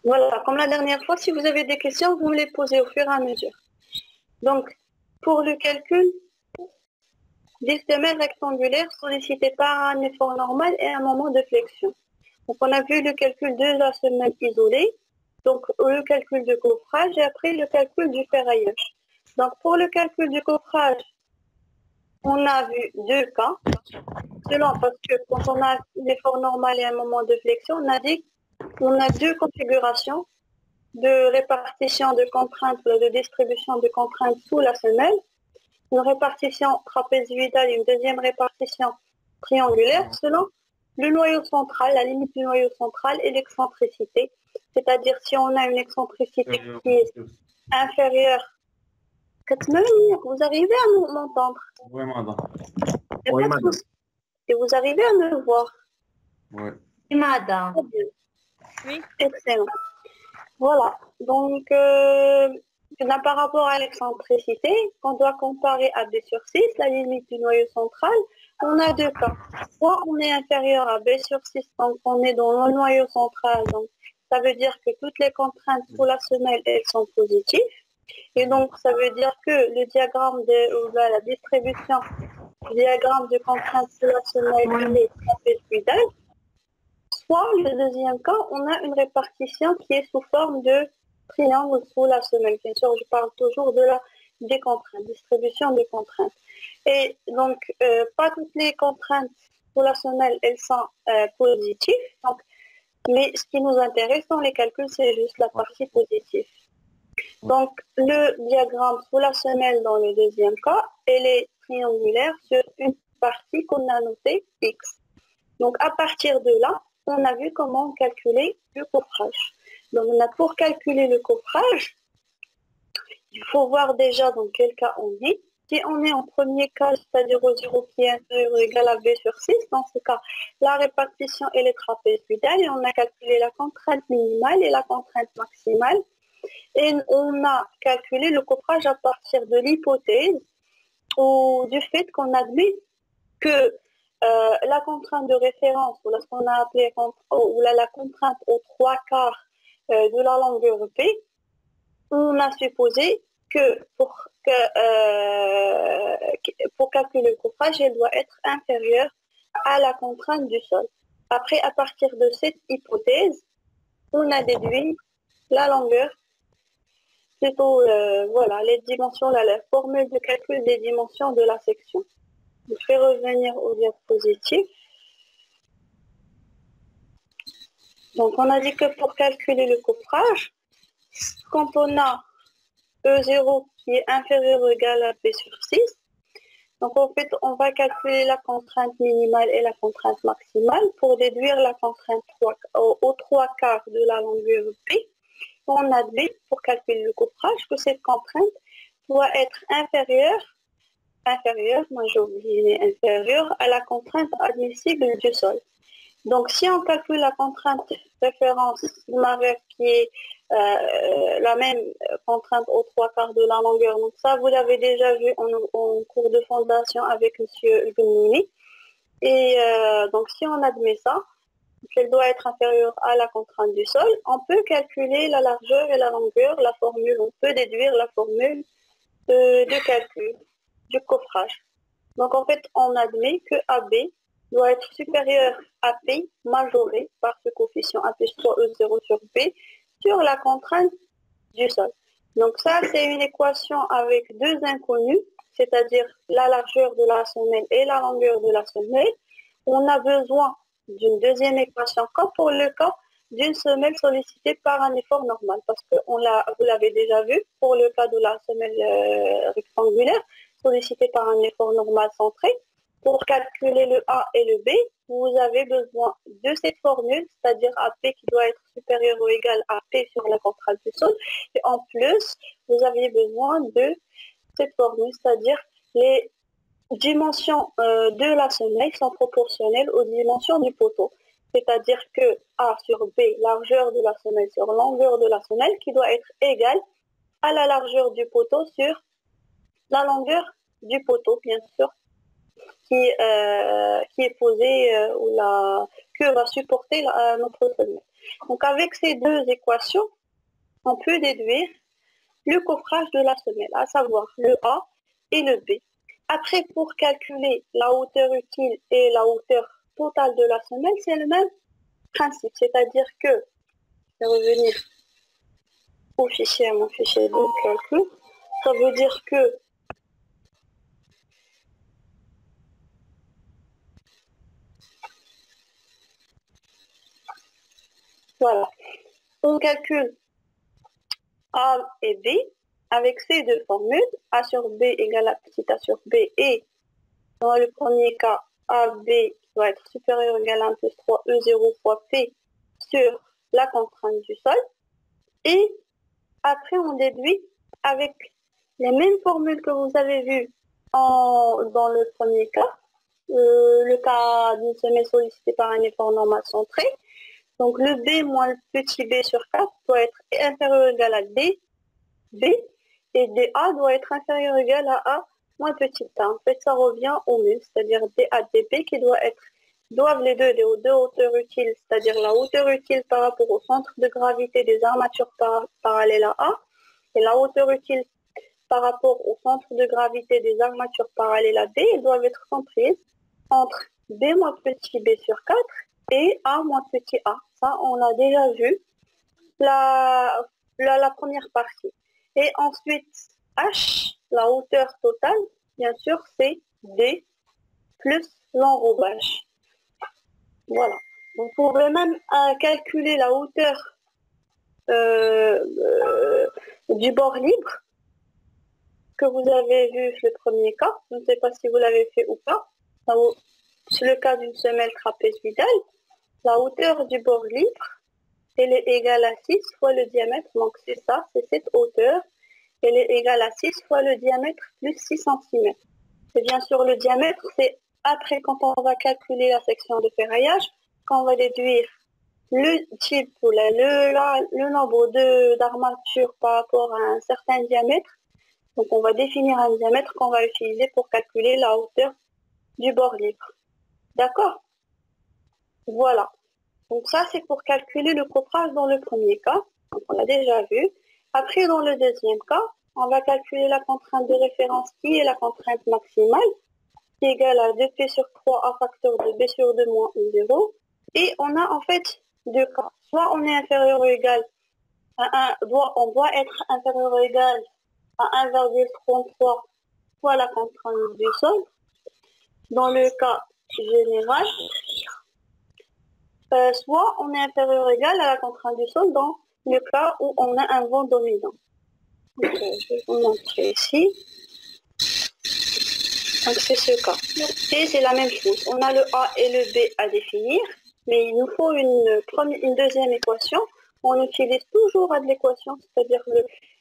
Voilà, comme la dernière fois, si vous avez des questions, vous me les posez au fur et à mesure. Donc, pour le calcul des semelles rectangulaires sollicitées par un effort normal et un moment de flexion. Donc, on a vu le calcul de la semelle isolée, donc le calcul de coffrage et après le calcul du ferraillage. Donc, pour le calcul du coffrage, on a vu deux cas. Selon, parce que quand on a un effort normal et un moment de flexion, on a dit qu'on a deux configurations de répartition de contraintes, de distribution de contraintes sous la semelle, une répartition trapézoïdale et une deuxième répartition triangulaire selon le noyau central, la limite du noyau central et l'excentricité. C'est-à-dire si on a une excentricité qui est inférieure, vous arrivez à m'entendre? Oui, madame. Oui, madame. Et vous arrivez à me voir? Oui. Oui, madame. Oui. Excellent. Voilà. Donc, là, par rapport à l'excentricité, on doit comparer à B sur 6, la limite du noyau central. On a deux cas. Soit on est inférieur à B sur 6, donc on est dans le noyau central. Donc, ça veut dire que toutes les contraintes sous la semelle, elles sont positives. Et donc, ça veut dire que le diagramme de la distribution, le diagramme de contraintes sous la semelle, est trapézoïdal. Soit, le deuxième cas, on a une répartition qui est sous forme de triangle sous la semelle. Bien sûr, je parle toujours des contraintes, distribution des contraintes. Et donc, pas toutes les contraintes sous la semelle, elles sont positives. Donc, mais ce qui nous intéresse dans les calculs, c'est juste la partie positive. Donc, le diagramme sous la semelle dans le deuxième cas, elle est triangulaire sur une partie qu'on a notée X. Donc, à partir de là, on a vu comment calculer le coffrage. Donc, pour calculer le coffrage, il faut voir déjà dans quel cas on est. Si on est en premier cas, c'est-à-dire au 0 qui est inférieur ou égal à B sur 6, dans ce cas, la répartition elle est trapézoïdale et on a calculé la contrainte minimale et la contrainte maximale. Et on a calculé le coffrage à partir de l'hypothèse ou du fait qu'on admet que la contrainte de référence, ou ce qu'on a appelé la contrainte aux trois quarts de la longueur P, on a supposé que pour calculer le coffrage, elle doit être inférieure à la contrainte du sol. Après, à partir de cette hypothèse, on a déduit la longueur, plutôt voilà, les dimensions, la formule de calcul des dimensions de la section. Je vais revenir au diapositive. Donc, on a dit que pour calculer le coffrage, quand on a E0 qui est inférieur ou égal à P sur 6, donc en fait, on va calculer la contrainte minimale et la contrainte maximale pour déduire la contrainte aux trois quarts de la longueur P. On admet, pour calculer le coffrage, que cette contrainte doit être inférieure, moi j'ai oublié inférieure, à la contrainte admissible du sol. Donc, si on calcule la contrainte référence MAREF qui est la même contrainte aux trois quarts de la longueur, donc ça, vous l'avez déjà vu en cours de fondation avec M. Gumini. Et donc, si on admet ça, qu'elle doit être inférieure à la contrainte du sol, on peut calculer la largeur et la longueur, la formule, on peut déduire la formule de calcul du coffrage. Donc, en fait, on admet que AB doit être supérieur à P majoré par ce coefficient AP soit E0 sur P sur la contrainte du sol. Donc ça, c'est une équation avec deux inconnus, c'est-à-dire la largeur de la semelle et la longueur de la semelle. On a besoin d'une deuxième équation comme pour le cas d'une semelle sollicitée par un effort normal, parce que vous l'avez déjà vu pour le cas de la semelle rectangulaire sollicitée par un effort normal centré. Pour calculer le A et le B, vous avez besoin de cette formule, c'est-à-dire AP qui doit être supérieur ou égal à P sur la contrainte du sol. Et en plus, vous avez besoin de cette formule, c'est-à-dire les dimensions de la semelle sont proportionnelles aux dimensions du poteau. C'est-à-dire que A sur B, largeur de la semelle sur longueur de la semelle, qui doit être égale à la largeur du poteau sur la longueur du poteau, bien sûr, qui est posée, ou que va supporter notre semelle. Donc avec ces deux équations, on peut déduire le coffrage de la semelle, à savoir le A et le B. Après, pour calculer la hauteur utile et la hauteur totale de la semelle, c'est le même principe, c'est-à-dire que, je vais revenir au fichier, à mon fichier de calcul, ça veut dire que voilà, on calcule A et B avec ces deux formules, A sur B égale à petit a sur B, et dans le premier cas, AB doit être supérieur ou égal à 1 plus 3 E0 fois P sur la contrainte du sol. Et après, on déduit avec les mêmes formules que vous avez vues dans le premier cas, le cas d'une semelle sollicitée par un effort normal centré. Donc le B moins le petit b sur 4 doit être inférieur ou égal à D, B, et DA doit être inférieur ou égal à A moins petit a. En fait, ça revient au même, c'est-à-dire DA, DB qui doivent les deux hauteurs utiles, c'est-à-dire la hauteur utile par rapport au centre de gravité des armatures parallèles à A, et la hauteur utile par rapport au centre de gravité des armatures parallèles à B, elles doivent être comprises entre B moins petit b sur 4 et A moins petit a. Ça, on l'a déjà vu la première partie. Et ensuite, H, la hauteur totale, bien sûr, c'est D plus l'enrobage. Voilà. Vous pouvez même calculer la hauteur du bord libre que vous avez vu le premier cas. Je ne sais pas si vous l'avez fait ou pas. C'est le cas d'une semelle trapézoïdale. La hauteur du bord libre, elle est égale à 6 fois le diamètre. Donc c'est ça, c'est cette hauteur. Elle est égale à 6 fois le diamètre plus 6 cm. Et bien sûr, le diamètre, c'est après quand on va calculer la section de ferraillage, quand on va déduire le type ou le nombre d'armatures par rapport à un certain diamètre. Donc on va définir un diamètre qu'on va utiliser pour calculer la hauteur du bord libre. D'accord? Voilà. Donc ça, c'est pour calculer le coffrage dans le premier cas. Donc on l'a déjà vu. Après, dans le deuxième cas, on va calculer la contrainte de référence qui est la contrainte maximale, qui est égale à 2P sur 3 à facteur de B sur 2 moins U0. Et on a en fait deux cas. Soit on est inférieur ou égal à on doit être inférieur ou égal à 1,33 fois la contrainte du sol. Dans le cas général, soit on est inférieur ou égal à la contrainte du sol dans le cas où on a un vent dominant. Donc, je vais vous montrer ici. Donc c'est ce cas. Et c'est la même chose. On a le A et le B à définir, mais il nous faut une deuxième équation. On utilise toujours l'équation, c'est-à-dire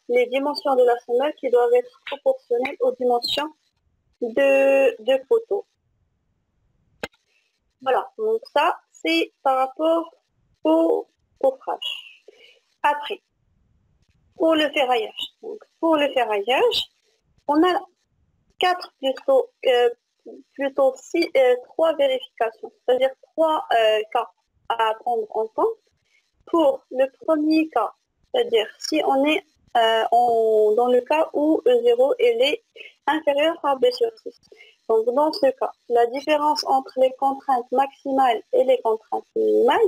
les dimensions de la semelle qui doivent être proportionnelles aux dimensions de poteau. Voilà, donc ça, c'est par rapport au coffrage. Après, pour le ferraillage. Donc, pour le ferraillage, on a 3 vérifications, c'est-à-dire 3 cas à prendre en compte. Pour le premier cas, c'est-à-dire si on est dans le cas où E0 est inférieur à B sur 6. Donc dans ce cas, la différence entre les contraintes maximales et les contraintes minimales,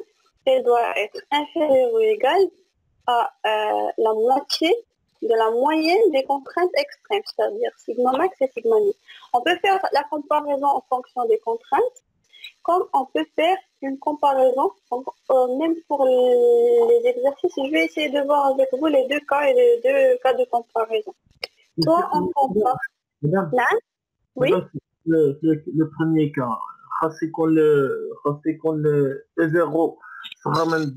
elle doit être inférieure ou égale à la moitié de la moyenne des contraintes extrêmes, c'est-à-dire sigma max et sigma min. On peut faire la comparaison en fonction des contraintes, comme on peut faire une comparaison, même pour les exercices. Je vais essayer de voir avec vous les deux cas et les deux cas de comparaison. Soit on compare... Là, oui. Le premier cas, c'est quand le E0 sera même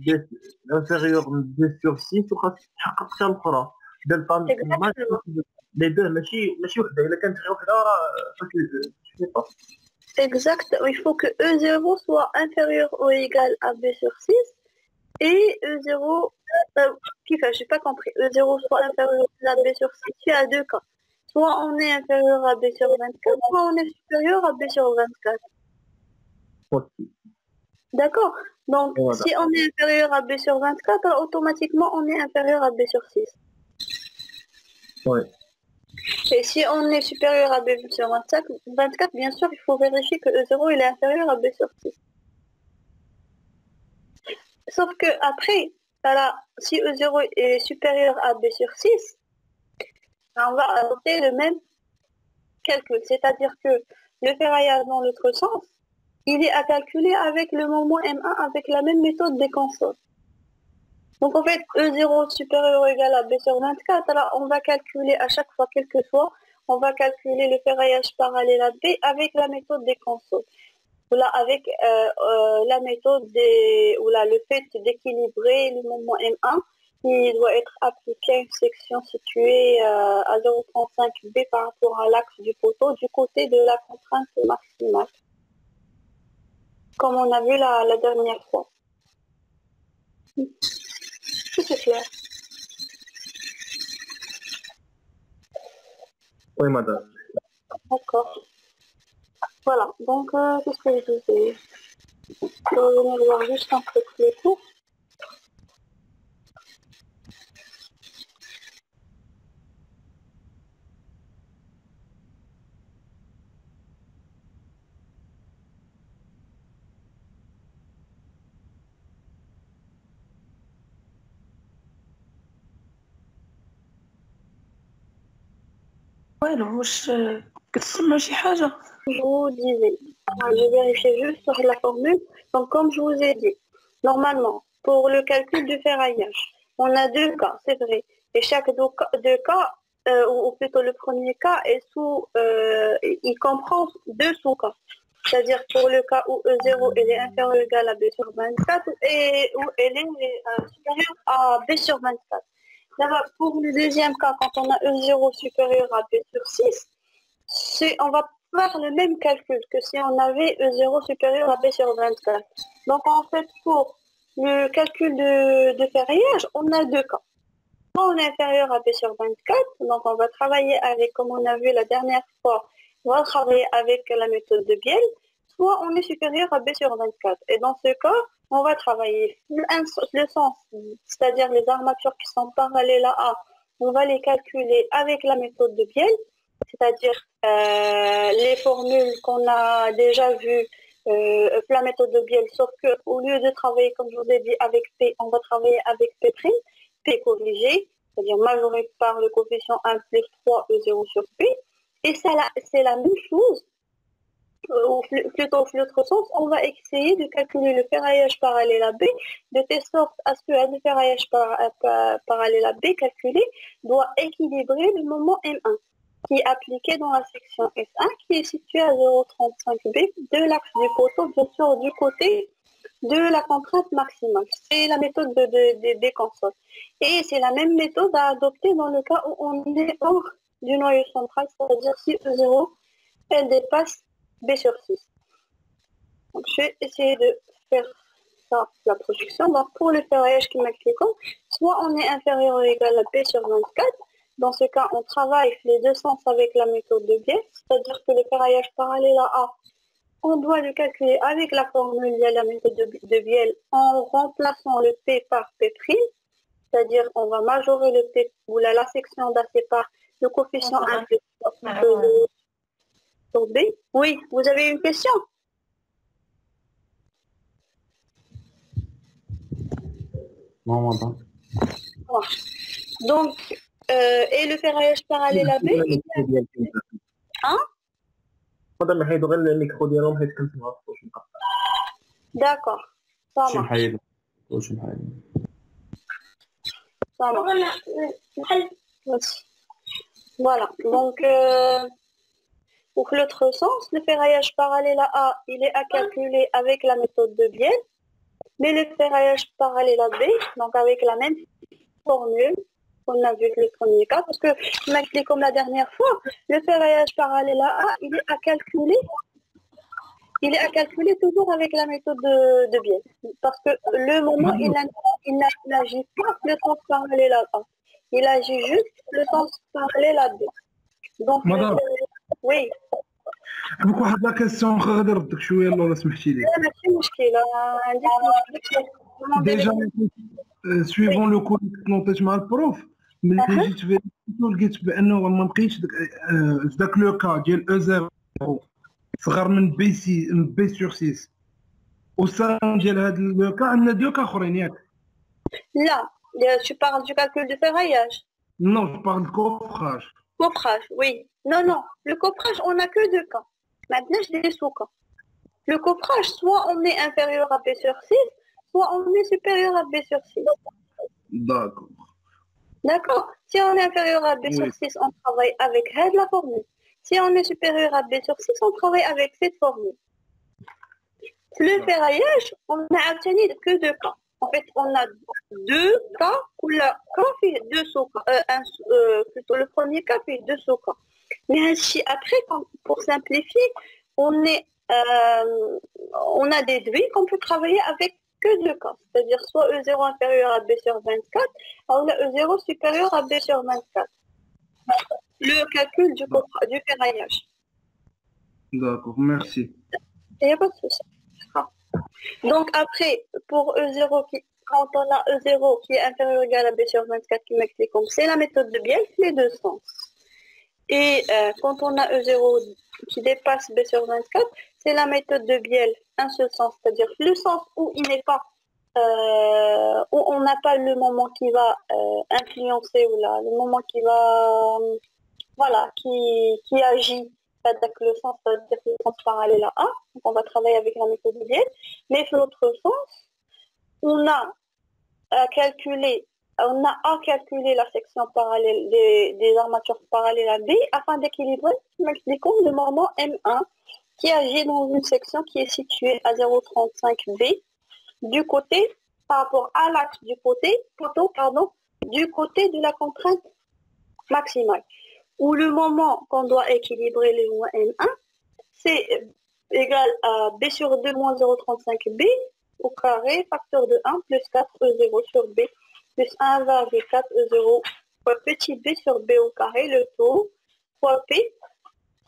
inférieur à 2 sur 6 وخاصك الأخرى les deux ماشي وحده الا كانت غير وحده راه Exact, il faut que E0 soit inférieur ou égal à B sur 6 et E0, je n'ai pas compris, E0 soit inférieur à B sur 6, tu as deux cas. Soit on est inférieur à B sur 24, soit on est supérieur à B sur 24. D'accord. Donc, Et voilà. si on est inférieur à B sur 24, alors automatiquement, on est inférieur à B sur 6. Ouais. Et si on est supérieur à B sur 24, bien sûr, il faut vérifier que E0 il est inférieur à B sur 6. Sauf que après, voilà, si E0 est supérieur à B sur 6, on va adopter le même calcul. C'est-à-dire que le ferraillage dans l'autre sens, il est à calculer avec le moment M1 avec la même méthode des consoles. Donc en fait, E0 supérieur ou égal à B sur 24, alors on va calculer à chaque fois, quel que soit, on va calculer le ferraillage parallèle à B avec la méthode des consoles. Ou là, avec la méthode ou là, le fait d'équilibrer le moment M1 qui doit être appliqué à une section située à 0,35 B par rapport à l'axe du poteau du côté de la contrainte maximale. Comme on a vu la dernière fois. C'est clair. Oui, madame. D'accord. Voilà. Donc, qu'est-ce que je disais? Je vais venir voir juste un truc le cours. والو واش كتسمع شي حاجة؟ Je vous disais, je vérifiais juste sur la formule. Donc, comme je vous ai dit, normalement, pour le calcul du ferraillage, on a deux cas, c'est vrai. Et chaque deux cas, ou plutôt le premier cas, il comprend deux sous-cas. C'est-à-dire pour le cas où E0 elle est inférieure ou égale à B sur 24 et où elle est supérieure à B sur 24. D'abord, pour le deuxième cas, quand on a E0 supérieur à B sur 6, on va faire le même calcul que si on avait E0 supérieur à B sur 24. Donc en fait, pour le calcul de ferraillage, on a deux cas. Soit on est inférieur à B sur 24, donc on va travailler avec, comme on a vu la dernière fois, on va travailler avec la méthode de Biel, soit on est supérieur à B sur 24. Et dans ce cas, on va travailler le sens, c'est-à-dire les armatures qui sont parallèles à A, on va les calculer avec la méthode de Biel, c'est-à-dire les formules qu'on a déjà vues, la méthode de Biel, sauf qu'au lieu de travailler, comme je vous ai dit, avec P, on va travailler avec P', P corrigé, c'est-à-dire majoré par le coefficient 1 plus 3 E0 sur P. Et c'est la même chose, ou plutôt dans l'autre sens, on va essayer de calculer le ferraillage parallèle à B de telle sorte à ce que le ferraillage parallèle à B calculé doit équilibrer le moment M1 qui est appliqué dans la section S1 qui est située à 0,35 B de l'axe du poteau, bien sûr du côté de la contrainte maximale. C'est la méthode des consoles. Et c'est la même méthode à adopter dans le cas où on est hors du noyau central, c'est-à-dire si E0 elle dépasse B sur 6. Donc, je vais essayer de faire ça, la projection. Donc, pour le ferraillage qui m'explique, soit on est inférieur ou égal à B sur 24. Dans ce cas, on travaille les deux sens avec la méthode de Biel, c'est-à-dire que le ferraillage parallèle à A, on doit le calculer avec la formule liée à la méthode de Biel en remplaçant le P par P', c'est-à-dire on va majorer le P ou la section d'A par le coefficient 1 sur B. Oui, vous avez une question? Non, madame. Donc, et le ferraillage parallèle à B, hein? madame نحيدو غير الميكرو ديالهم حيت كنسمعوا الصوت مقطع. D'accord, ça شي marche. محايد واش محايد Ça marche. Voilà, donc pour l'autre sens, le ferraillage parallèle à A, il est à calculer avec la méthode de Biel, mais le ferraillage parallèle à B, donc avec la même formule qu'on a vu le premier cas, parce que je m'explique comme la dernière fois, le ferraillage parallèle à A, il est à calculer toujours avec la méthode de Biel, parce que le moment, il n'agit pas le sens parallèle à A, il agit juste le sens parallèle à B. Donc, Madame. oui. نحكمك واحد لا كيسيون غادي نردك شويه لولا سمحتي لي. لا ماشي مشكلة، عندك مشكلة. ديجا سويفون لو كود نوطيت مع البروف ملي جيت فيريفيكو لقيت بانه ما لقيتش داك لو كا ديال او 0 صغر من بي سي من بي سور 6 وسان ديال هاد لو كا عندنا دو كا اخرين ياك. Là, tu parles du calcul de ferraillage. Non, je parle de coffrage. Coffrage, oui. Non, non. Le coffrage, on n'a que deux cas. Maintenant, je dis sous-cas. Le coffrage, soit on est inférieur à B sur 6, soit on est supérieur à B sur 6. D'accord. D'accord. Si on est inférieur à B Oui. sur 6, on travaille avec la formule. Si on est supérieur à B sur 6, on travaille avec cette formule. Le ferraillage, on n'a obtenu que deux cas. En fait, on a deux cas où le cas fait deux sous-cas. Plutôt le premier cas fait deux sous-cas. Mais après, pour simplifier, on a déduit qu'on peut travailler avec que deux cas. C'est-à-dire soit E0 inférieur à B sur 24, ou E0 supérieur à B sur 24. Le calcul du ferraillage. D'accord, merci. Il n'y a pas de souci. Donc après, pour E0, quand on a E0 qui est inférieur ou égal à B sur 24 qui m'explique comme c'est la méthode de Biel, les deux sens. Et quand on a E0 qui dépasse B sur 24, c'est la méthode de Biel, un seul sens, c'est-à-dire le sens où il n'est pas, où on n'a pas le moment qui va influencer ou là, le moment qui va, voilà, qui agit. C'est-à-dire que le sens, c'est-à-dire que le sens parallèle à 1, donc on va travailler avec la méthode de Biel, mais sur l'autre sens, on a à calculer la section parallèle des armatures parallèles à B afin d'équilibrer le moment M1 qui agit dans une section qui est située à 0,35 B du côté, par rapport à l'axe du côté de la contrainte maximale. Où le moment qu'on doit équilibrer les moins M1, c'est égal à B sur 2 moins 0,35 B au carré, facteur de 1 plus 4 E0 sur B plus 1,4 E0 fois petit b sur B au carré, le taux, fois P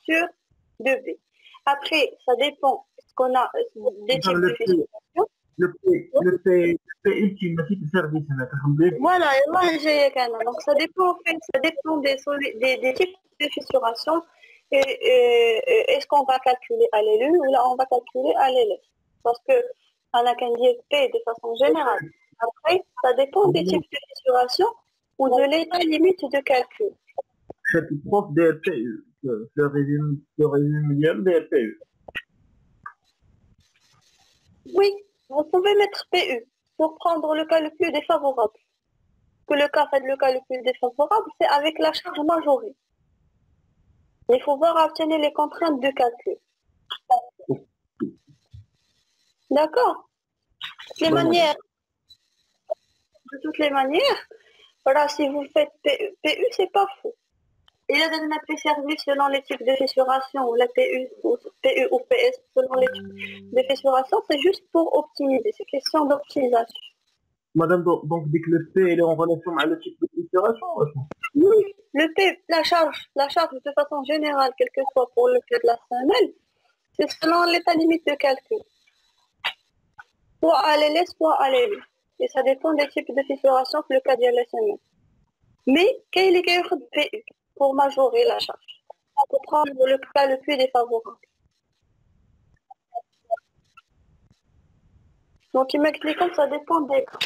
sur 2B. Après, ça dépend ce qu'on a des types de fixation. Le P ultime, le type de service, Voilà, donc ça dépend en fait, ça dépend des types de fissuration. Est-ce qu'on va calculer à l'élu ou là on va calculer à l'élève? Parce que on a qu'un dire P de façon générale. Après, ça dépend des types de fissuration ou de l'état limite de calcul. C'est le prof DLPU, le régime DLPU. Oui, vous pouvez mettre PU pour prendre le cas le plus défavorable. Que le cas fait le cas le plus défavorable, c'est avec la charge majorée. Il faut voir obtenir les contraintes de calcul. D'accord? De toutes les manières, voilà, si vous faites PU, c'est pas faux. Il y a des appels services selon les types de fissuration, ou la PU ou PS, selon les types de fissuration, c'est juste pour optimiser. C'est question d'optimisation. Madame, donc dès que le P est en relation avec le type de fissuration, oui, le P, la charge de façon générale, quel que soit pour le cas de la semelle, c'est selon l'état limite de calcul. Soit à l'élève, soit à l'élève. Et ça dépend des types de fissuration que le cas de la semelle. Mais, quel est le PU pour majorer la charge, pour prendre le cas le plus défavorable. Donc, il m'explique que ça dépend des cas.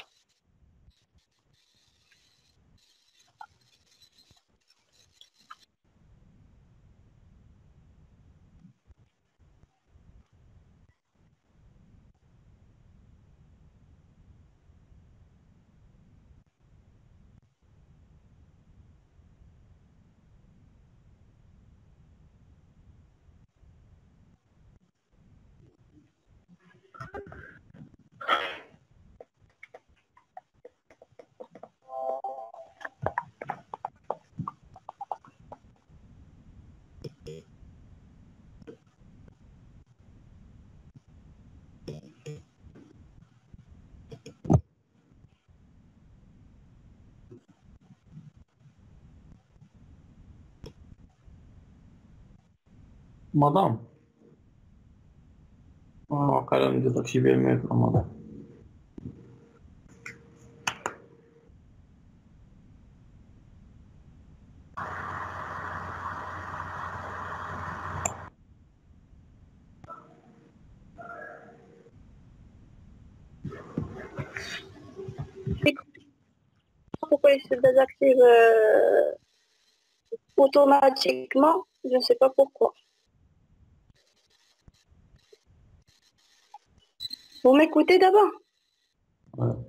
مدام وقال من ديزاكتيفي الميوت رمضان. Pourquoi il se désactive automatiquement? Je ne sais pas pourquoi. Vous m'écoutez d'abord?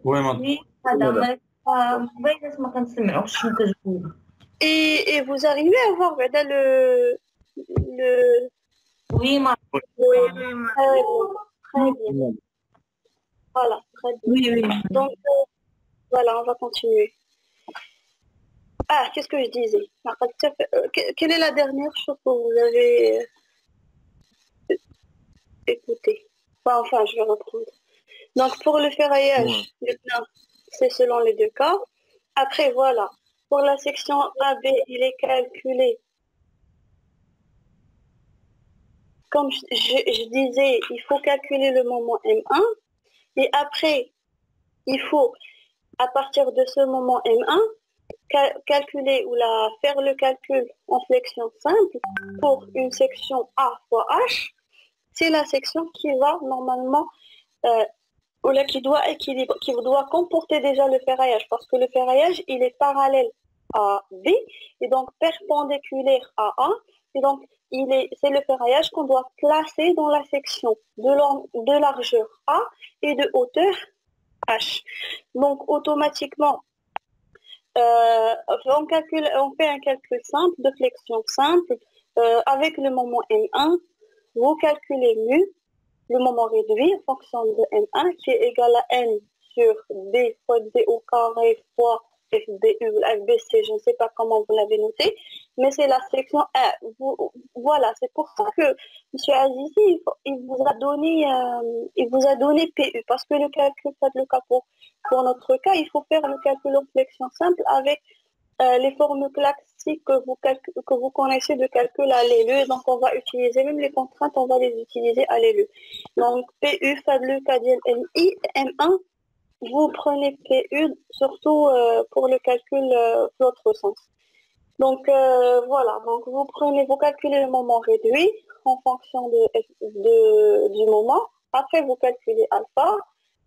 Oui, madame. Oui, madame. ما كنسمعوكش شنو كتقول. Et vous arrivez à voir le... Oui, madame. Oui, très bien. Voilà, très bien. Oui, oui. Donc, voilà, on va continuer. Ah, qu'est-ce que je disais? Quelle est la dernière chose que vous avez écoutée? Enfin, je vais reprendre. Donc, pour le ferraillage, maintenant, c'est selon les deux cas. Après, voilà. Pour la section AB, il est calculé. Comme je disais, il faut calculer le moment M1. Et après, il faut, à partir de ce moment M1, calculer ou faire le calcul en flexion simple pour une section A fois H. C'est la section qui va normalement, ou là qui doit équilibrer, qui doit comporter déjà le ferraillage, parce que le ferraillage, il est parallèle à B et donc perpendiculaire à A. Et donc, c'est le ferraillage qu'on doit placer dans la section de largeur A et de hauteur H. Donc, automatiquement, on fait un calcul simple, de flexion simple, avec le moment M1. Vous calculez mu, le moment réduit, en fonction de M1, qui est égal à N sur D fois D au carré fois FBU, FBC, je ne sais pas comment vous l'avez noté, mais c'est la section 1. Voilà, c'est pour ça que M. Azizi, il vous a donné PU, parce que le calcul, faites le cas pour notre cas, il faut faire le calcul en flexion simple avec les formes classiques que vous connaissez de calcul à l'ELE. Donc, on va utiliser, même les contraintes, on va les utiliser à l'ELE. Donc, PU, faites-le cas MI, M1, vous prenez PU, surtout pour le calcul l'autre sens. Donc, voilà. Donc, vous calculez le moment réduit en fonction du moment. Après, vous calculez alpha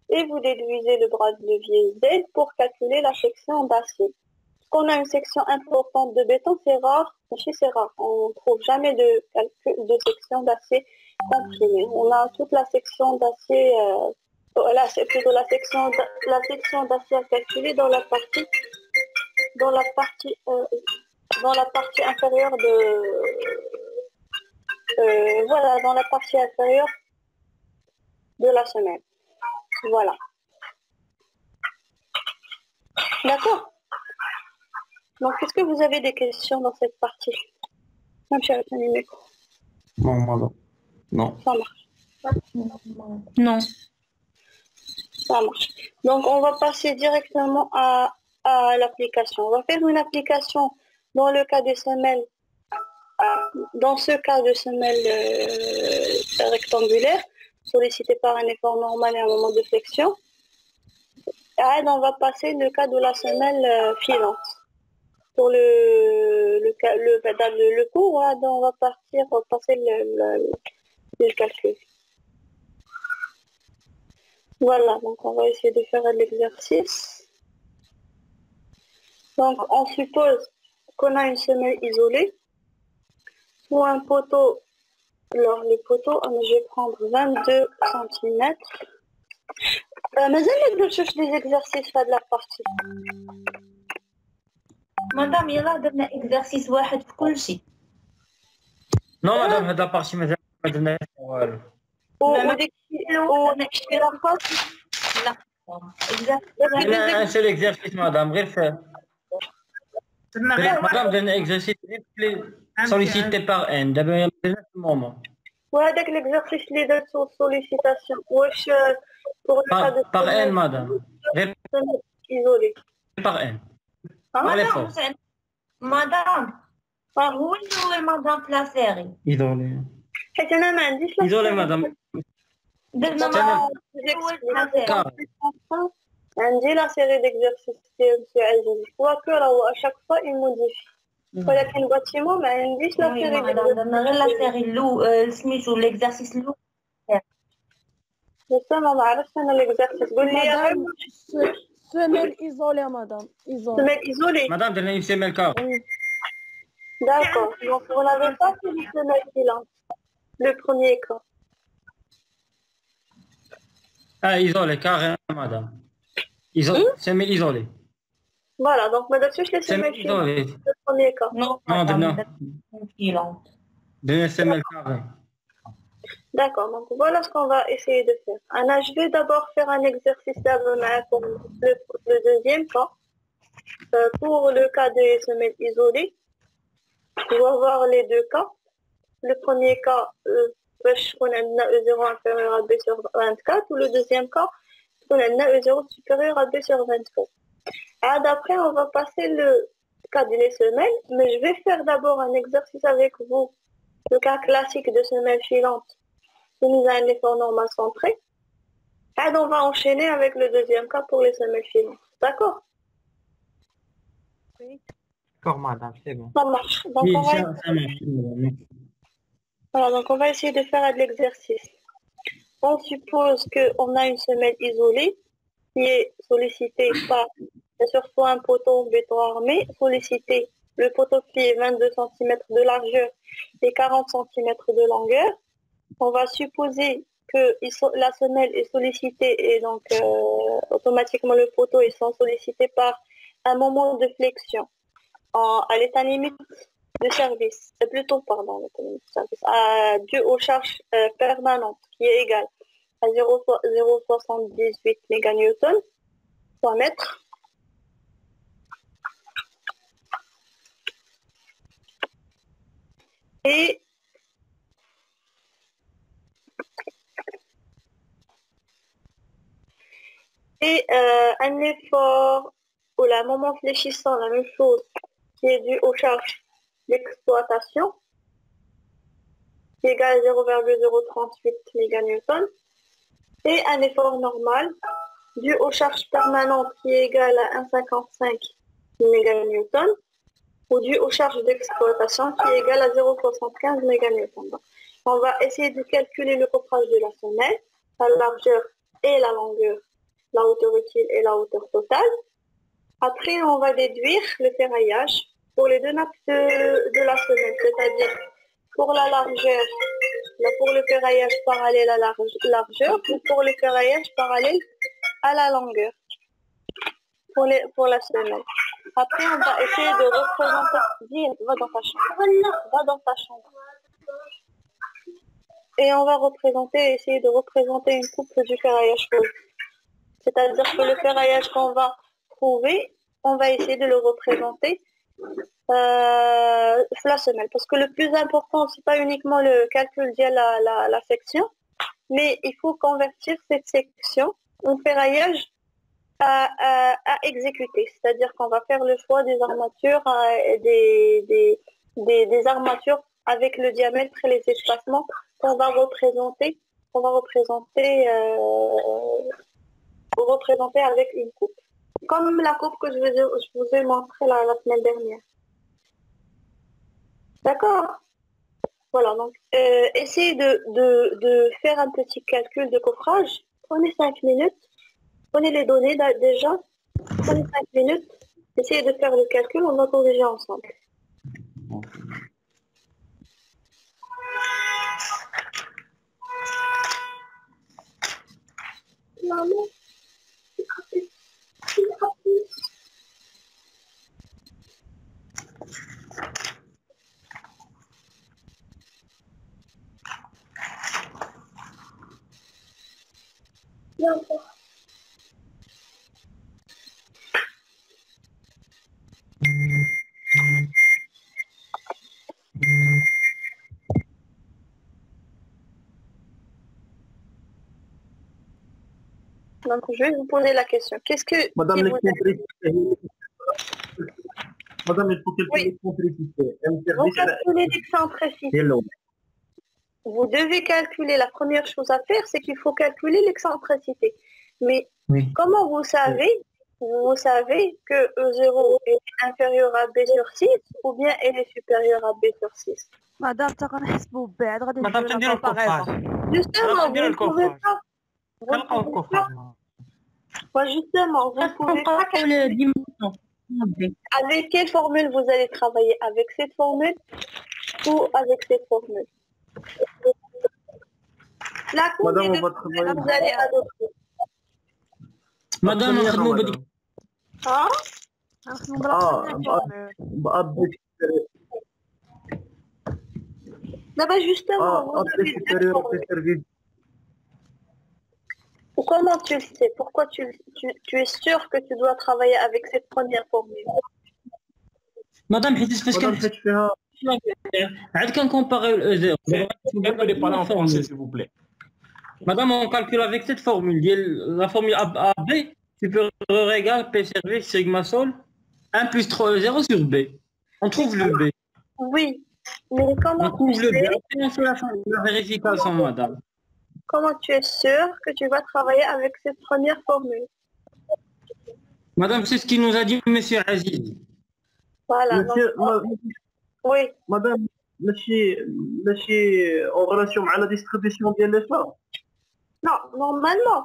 et vous déduisez le bras de levier Z pour calculer la section d'acier. Quand on a une section importante de béton, c'est rare. C'est rare. On ne trouve jamais de section d'acier comprimée. On a toute la section d'acier, c'est plutôt la section d'acier à calculer dans la partie inférieure dans la partie inférieure de la semelle. Voilà. D'accord. Donc, est-ce que vous avez des questions dans cette partie? Même si avec un micro. Non, madame. Non. Ça marche. Non. Ça marche. Donc, on va passer directement à l'application. On va faire une application dans le cas des semelles, dans ce cas de semelle rectangulaire, sollicité par un effort normal et un moment de flexion. Et on va passer le cas de la semelle filante. Pour le cours, on va passer le calcul. Voilà, donc on va essayer de faire l'exercice. Donc on suppose qu'on a une semelle isolée ou un poteau. Alors les poteaux, je vais prendre 22 cm. مازال ما درتوش des exercices de la partie. مدام يلا درنا اكزرسيس واحد في كل شيء. نو مدام هاد لابارتي ما درناش والو. لا انسى ليكزرسيس مدام غير فيه. مدام درنا اكزرسيس سوليسيتي باغ ان دابا يلا درنا في المومون. وهذاك ليكزرسيس اللي درتو سوليسيتاسيون واش باغ ان مدام غير ايزولي باغ ان. مدام هو اللي هو مدام في لا سيري ايزولي حيت انا ما عنديش ايزولي مدام درنا Je مع j'explique. عندي la série d'exercices ديال monsieur Aziz. Je vois que là à chaque fois il modifie. ولكن bâtiment ما عنديش la وي série مدام درنا غير لا d'exercices. سيري سميتو ليكزارسيس الاول. بس انا ما عرفتش انا l'exercice. قول لي غير Madame, semelle isolée, madame. Isolée. semaine isolée. Madame, درنا une semaine carré. Oui. D'accord. Donc vous n'avez pas fait le semaine filante. Le premier cas. Ah, isolé, carré, madame. Semaine isolée. Voilà, donc madame Such les Semaine semaines filantes. isolée. Le premier cas. نو Non, مدام درنا فيلون. درنا semaine carré. D'accord, donc voilà ce qu'on va essayer de faire. Anna, je vais d'abord faire un exercice d'abonnement pour le deuxième cas. Pour le cas des semelles isolées, on va voir les deux cas. Le premier cas, on a E0 inférieur à B sur 24, ou le deuxième cas, on a E0 supérieur à B sur 24. Ah, d'après, on va passer le cas des semelles, mais je vais faire d'abord un exercice avec vous. Le cas classique de semelle filante, soumise à un effort normal centré. Et on va enchaîner avec le deuxième cas pour les semelles filantes. D'accord? D'accord, madame, c'est bon. Ça marche. Donc, Oui, on va, ça marche. madame. voilà, donc on va essayer de faire de l'exercice. On suppose qu'on a une semelle isolée qui est sollicitée par, bien sûr, soit un poteau en béton armé, sollicité. Le poteau qui est 22 cm de largeur et 40 cm de longueur. On va supposer que la semelle est sollicitée et donc automatiquement le poteau est sollicité par un moment de flexion à l'état limite de service, l'état limite de service, dû aux charges permanentes qui est égale à 0,78 méganewtons par mètre. Et un effort ou un moment fléchissant, la même chose, qui est dû aux charges d'exploitation, qui est égal à 0,038 méganewtons, et un effort normal dû aux charges permanentes qui est égal à 1,55 méganewtons, ou dû aux charges d'exploitation qui est égal à 0,75 méganewtons. On va essayer de calculer le coffrage de la semelle, la largeur et la longueur, la hauteur utile et la hauteur totale. Après, on va déduire le ferraillage pour les deux nappes de la semelle, c'est-à-dire pour la largeur, pour le ferraillage parallèle à la largeur ou pour le ferraillage parallèle à la longueur pour la semelle. Après, on va essayer de représenter. Dis, va dans ta chambre. Va dans ta chambre. Et on va essayer de représenter une coupe du ferraillage pose. C'est-à-dire que le ferraillage qu'on va trouver, on va essayer de le représenter la semelle. Parce que le plus important, c'est pas uniquement le calcul de la section, mais il faut convertir cette section en ferraillage à exécuter. C'est-à-dire qu'on va faire le choix des armatures, des armatures avec le diamètre et les espacements qu'on va représenter avec une coupe. Comme la coupe que je vous ai montrée la semaine dernière. D'accord? Voilà, donc essayez de faire un petit calcul de coffrage. Prenez 5 minutes. Prenez les données déjà. Prenez 5 minutes. Essayez de faire le calcul, on va corriger ensemble. Maman. Donc, je vais vous poser la question. Qu'est-ce que... Madame, si les vous- contricités. Madame, il faut calculer les contricités. Vous calculez l'excentricité. Hello. vous devez calculer, la première chose à faire, c'est qu'il faut calculer l'excentricité. Mais Oui. comment vous savez que E0 est inférieur à B sur 6 ou bien elle est supérieure à B sur 6? مدام تنحسبوا بعد غادي مدام نديرو تنديروا comparaison. الكفراج Justement, vous نديروا ne pouvez الكفراج pas. Vous ne كنلقاو pouvez pas. الكفراج Justement, vous ne pouvez pas. Avec quelle formule vous allez travailler? Avec cette formule ou avec cette formule? La Madame, combien on de va travailler. vous allez adopter? مدام première, نخدموا madame. بديك Hein? غنخدموا بلا première formule. AB D'abord, justement, vous AB avez deux supérieur à B formules. service. Comment tu le sais? Pourquoi tu es sûr que tu dois travailler avec cette première formule? مدام حيت فاش Madame, كنحسب faites faire. عاد كنكومباريو الاو Elle peut les parler en français, s'il vous plaît. Madame, on calcule avec cette formule. La formule AB supérieur égal P service sigma sol 1 plus 3 0 sur B. On trouve le B. Oui, mais On comment trouve tu le B. sais, Après, on fait la vérification, madame. comment tu es sûr que tu vas travailler avec cette première formule? Madame, c'est ce qu'il nous a dit Monsieur Aziz. Voilà. Monsieur, Oui. madame, ماشي en relation à la distribution ديال les formes. Non, normalement,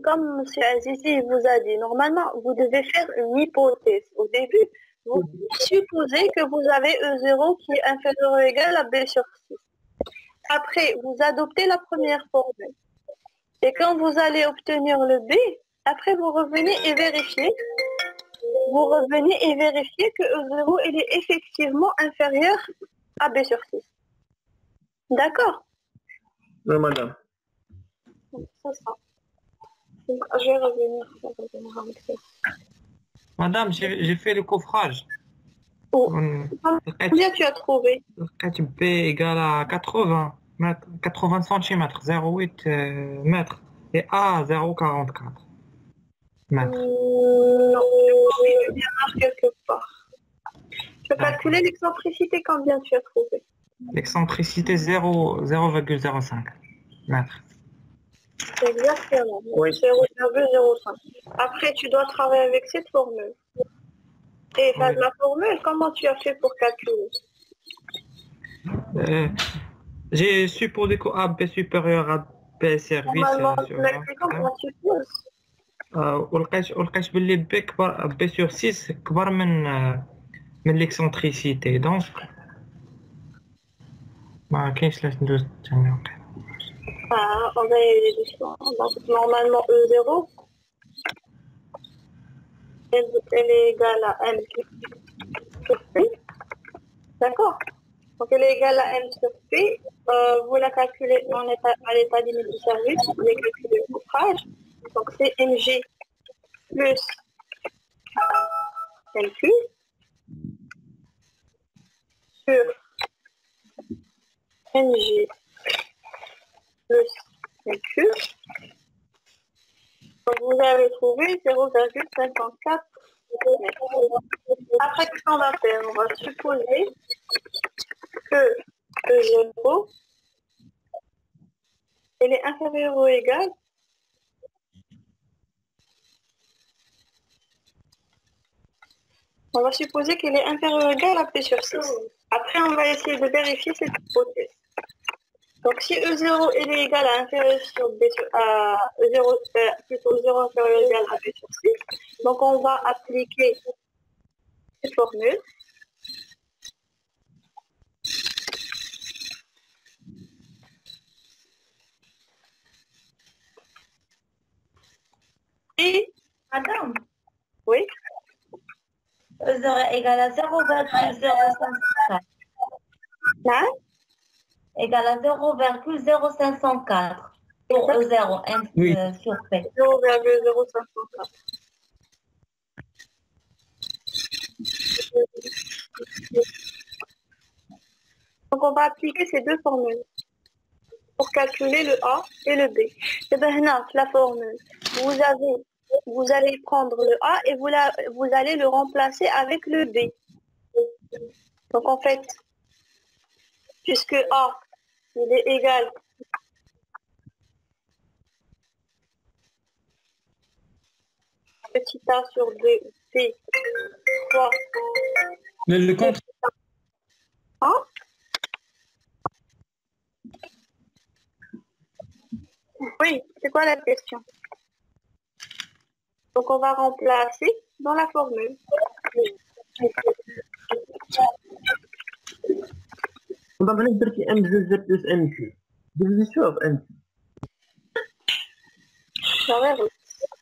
comme M. Azizi vous a dit, normalement, vous devez faire une hypothèse. Au début, vous supposez que vous avez E0 qui est inférieur ou égal à B sur 6. Après, vous adoptez la première formule. Et quand vous allez obtenir le B, après vous revenez et vérifiez. Vous revenez et vérifiez que E0 il est effectivement inférieur à B sur 6. D'accord? Oui, madame. C'est ça. Donc, je vais revenir avec ça. Madame, j'ai fait le coffrage. Oh. لقيت Combien tu as trouvé? لقيت B égale à 80 mètres, 80 centimètres, 0,8 mètres, et A 0,44 mètres. Non, je bien marqué quelque part. Tu as calculé l'excentricité, combien tu as trouvé? L'excentricité 0,05 mètres. Exactement. Oui. 0,05. Après, tu dois travailler avec cette formule. Et Oui. la formule, comment tu as fait pour calculer? J'ai supposé que AB supérieur à B service Normalement, sur comment tu supposes? ولقيت باللي B كبر B sur 6 كبر من l'excentricité, donc ما كاينش لاش ندوز الثاني وقيلا. On va y aller doucement. Donc, normalement, E0, elle est égale à M sur P. D'accord? Donc, elle est égale à M sur P. Vous la calculez à l'état limite du service. Vous allez calculer le coffrage. Donc, c'est MG plus MQ sur MG plus MQ. Donc, vous avez trouvé 0,54 mètres. Après, qu'est-ce qu'on va faire? On va supposer que E0 elle est inférieure ou égale on va supposer qu'elle est inférieure ou égale à P sur 6. Après, on va essayer de vérifier cette hypothèse. Donc, si E0 elle est égale à inférieur sur B sur E0, plutôt E0 inférieur ou égal à B sur 6, donc on va appliquer cette formule. Et, Madame, oui, E0 égale à 0,0504. là, Égale à 0,0504 pour E0 Oui. sur P. 0,0504. Donc, on va appliquer ces deux formules pour calculer le A et le B. Et bien, là, la formule, vous allez prendre le A et vous allez le remplacer avec le B. Donc, en fait, puisque A, il est égal petit a sur B, B, 3. Le contre. Hein? Oui, c'est quoi la question? Donc, on va remplacer dans la formule. On va venir dire M2Z plus NQ. Division of NQ. Ça va,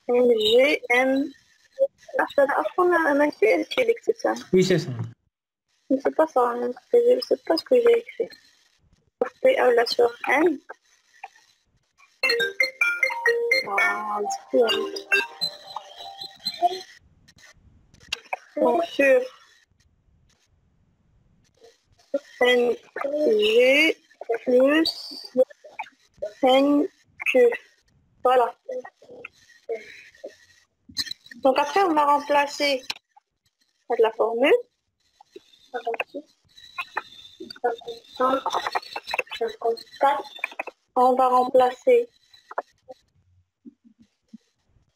M, G, M. Ah, je vais apprendre à m'écrire, c'est ça. Oui, c'est ça. Mais c'est pas ça, hein. Je sais pas ce que j'ai écrit. P là sur N. Ah, c'est cool. Donc, sur N, G plus N, Q. Voilà. Donc après, on va remplacer la formule. On va remplacer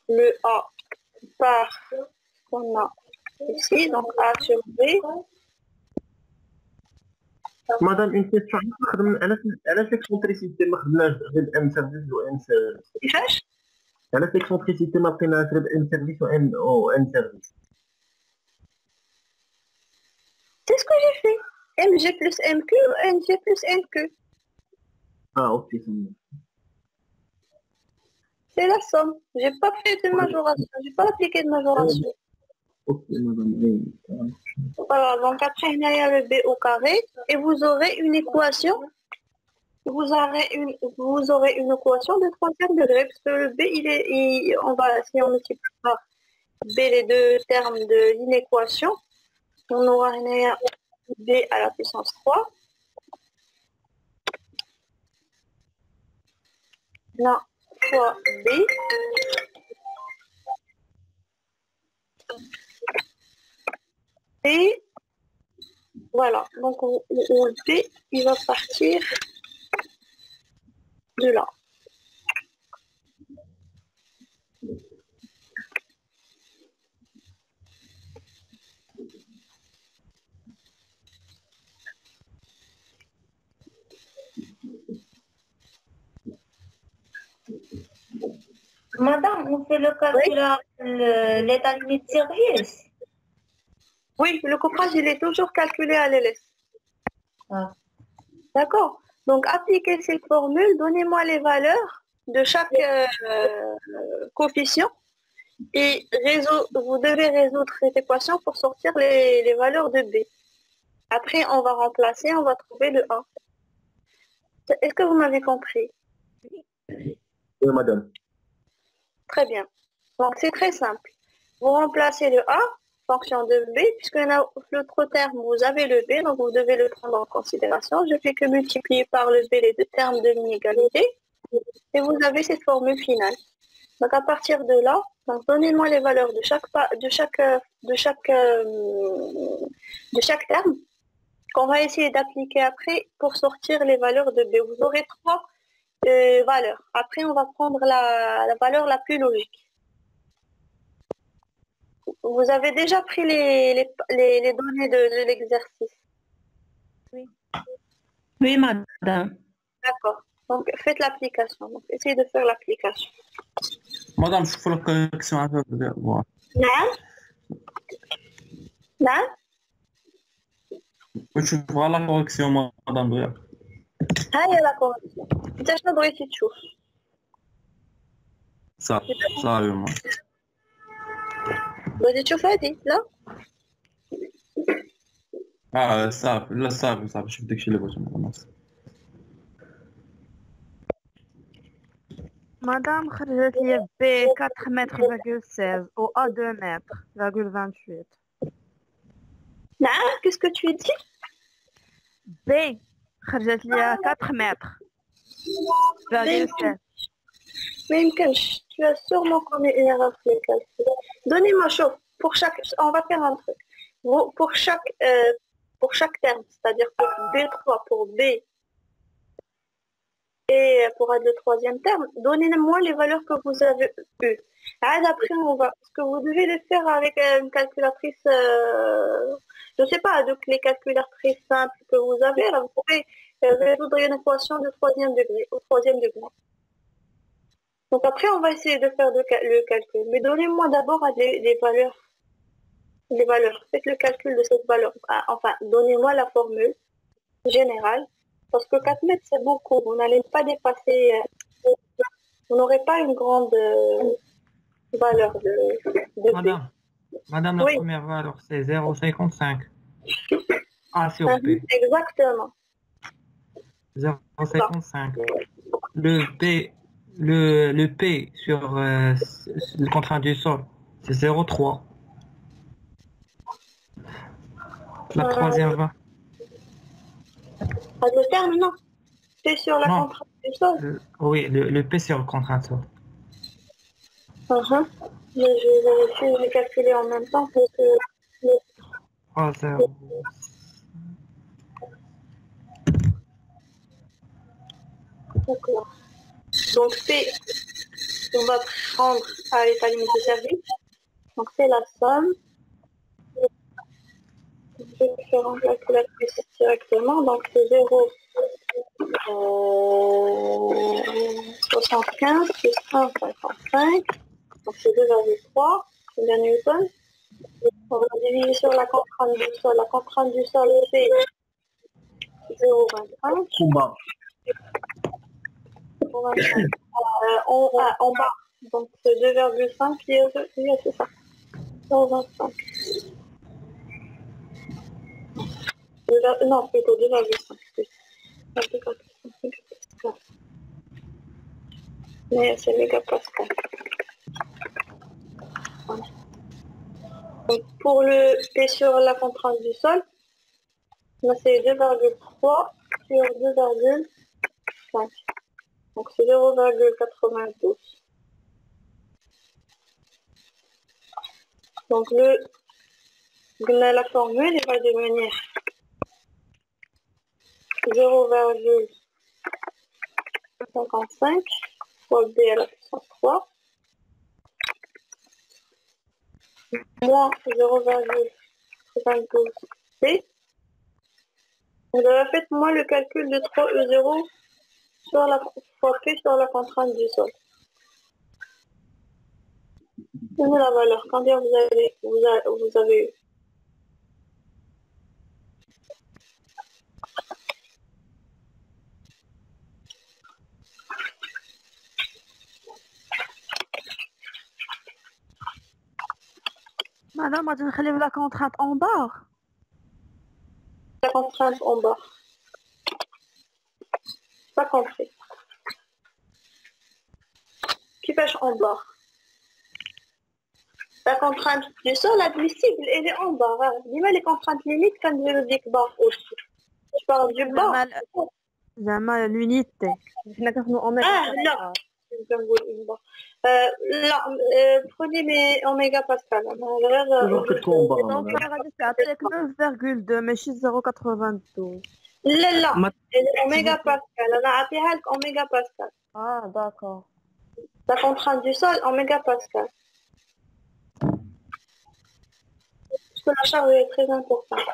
le A par ce qu'on a ici, donc A sur B. Madame, une question. علاش l'excentricité ما خدناش غير M service و N service؟ كيفاش؟ علاش l'excentricité ما لقيناهاش غير M service و N service؟ C'est ce que j'ai fait. MG plus MQ ou NG plus NQ. Ah, ok, c'est bon. C'est la somme. J'ai pas fait de majoration. J'ai pas appliqué de majoration. Ok, madame. Oui. Voilà, donc après, il y a le B au carré et vous aurez une équation. Vous aurez une équation de 3e degré parce que le B, si on multiplie par B les deux termes de l'inéquation, on aura B à la puissance 3. Là, fois B. Et voilà, donc le B, il va partir de là. Madame, on fait le calcul à l'état limite de service. Oui, le coffrage, il est toujours calculé à l'LS. Ah. D'accord. Donc, appliquez cette formule, donnez-moi les valeurs de chaque coefficient et vous devez résoudre cette équation pour sortir les valeurs de B. Après, on va remplacer, on va trouver le A. Est-ce que vous m'avez compris? Oui, madame. Très bien. Donc, c'est très simple. Vous remplacez le A, fonction de B, puisque l'autre terme, vous avez le B, donc vous devez le prendre en considération. Je fais que multiplier par le B les deux termes de l'inégalité, et vous avez cette formule finale. Donc, à partir de là, donnez-moi les valeurs de chaque terme qu'on va essayer d'appliquer après pour sortir les valeurs de B. Vous aurez 3 valeurs. Après, on va prendre la valeur la plus logique. Vous avez déjà pris les données de l'exercice? Oui. Oui, madame. D'accord. Donc, faites l'application. Donc, essayez de faire l'application. Madame, je fais la correction avec vous. Non? Non? Je fais la correction, madame. هاي la correction. انت شنو بغيتي تشوف؟ صافي ما بغيتي تشوف هادي؟ لا؟ صافي لا صافي شوف داكشي اللي بغيت نقول. Madame, خرجت لي B 4 mètres 16 ou A 2 mètres 28. نعم؟ Qu'est-ce que tu dis? B خرجت لي 4 mètres 16. Mais tu as sûrement commis une erreur sur les calculs. Donnez-moi chaud. On va faire un truc. Pour chaque terme, c'est-à-dire pour B3, pour B, Et pour le troisième terme, donnez-moi les valeurs que vous avez eues. Après, parce que vous devez le faire avec une calculatrice, je ne sais pas, donc les calculatrices simples que vous avez, là, vous pouvez résoudre une équation de au troisième degré. Donc après, on va essayer de faire le calcul. Mais donnez-moi d'abord les valeurs. Les valeurs. Faites le calcul de cette valeur. Enfin, donnez-moi la formule générale. Parce que 4 mètres, c'est beaucoup. Vous n'allez pas dépasser... vous n'aurez pas une grande valeur de Madame, la oui. première valeur, c'est 0,55. A sur B. Exactement. 0,55. Le P sur le contrainte du sol, c'est 0,3. La troisième va. Le terme, non. C'est sur la contrainte du sol. Oui, le P sur le contrainte du sol. Mais je vais vérifier, je vais calculer en même temps parce que... 3,0. D'accord. Donc c'est, on va prendre à l'état limite de service. Donc c'est la somme. Je vais faire en calculatrice directement. Donc c'est 0,75 plus 1,55. Donc c'est 2,3. C'est bien Newton. On va diviser sur la contrainte du sol. La contrainte du sol c'est 0,25. En bas, donc c'est 2,5, c'est ça. 0,25. Non, plutôt 2,5. Mais c'est mégapascal. Voilà. Donc pour le P sur la contrainte du sol, c'est 2,3 sur 2,5. Donc c'est 0,92. Donc la formule elle va devenir 0,55 fois B à la puissance 3 moins 0,92 B. Faites-moi le calcul de 3E0 sur la fois P sur la contrainte du sol. Donnez la valeur. Combien vous avez eu? Madame, on va la contrainte en bas. La contrainte en bas. Pas compris. Qui pêche en bas? La contrainte du sol admissible, elle est en bas. Dis-moi les contraintes limites quand je le dis bas aussi. Je parle du bas. زعما l'unité. حنا كنخدموا اوميغا. لا. لا prenez mes oméga pascal. Donc غادي تعطيك 9,2 ماشي 0,92. لا oméga pascal. انا عطيها لك oméga pascal. D'accord. La contrainte du sol en mégapascal. Parce que la charge est très importante.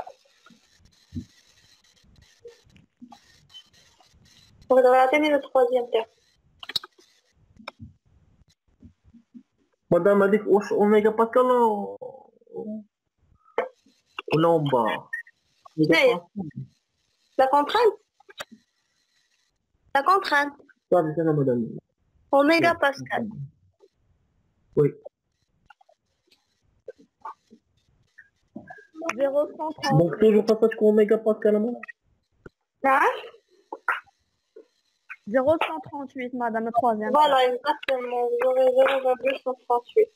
On va atteindre le troisième terme. Madame a dit au mégapascal ou là en bas? La contrainte. La contrainte. C'est ça, madame. Au mégapascal. Oui. 0,130. Donc toujours pas ça qu'au mégapascal, madame. Ah 0,138, madame, le troisième. Voilà, exactement. Vous aurez 0,138.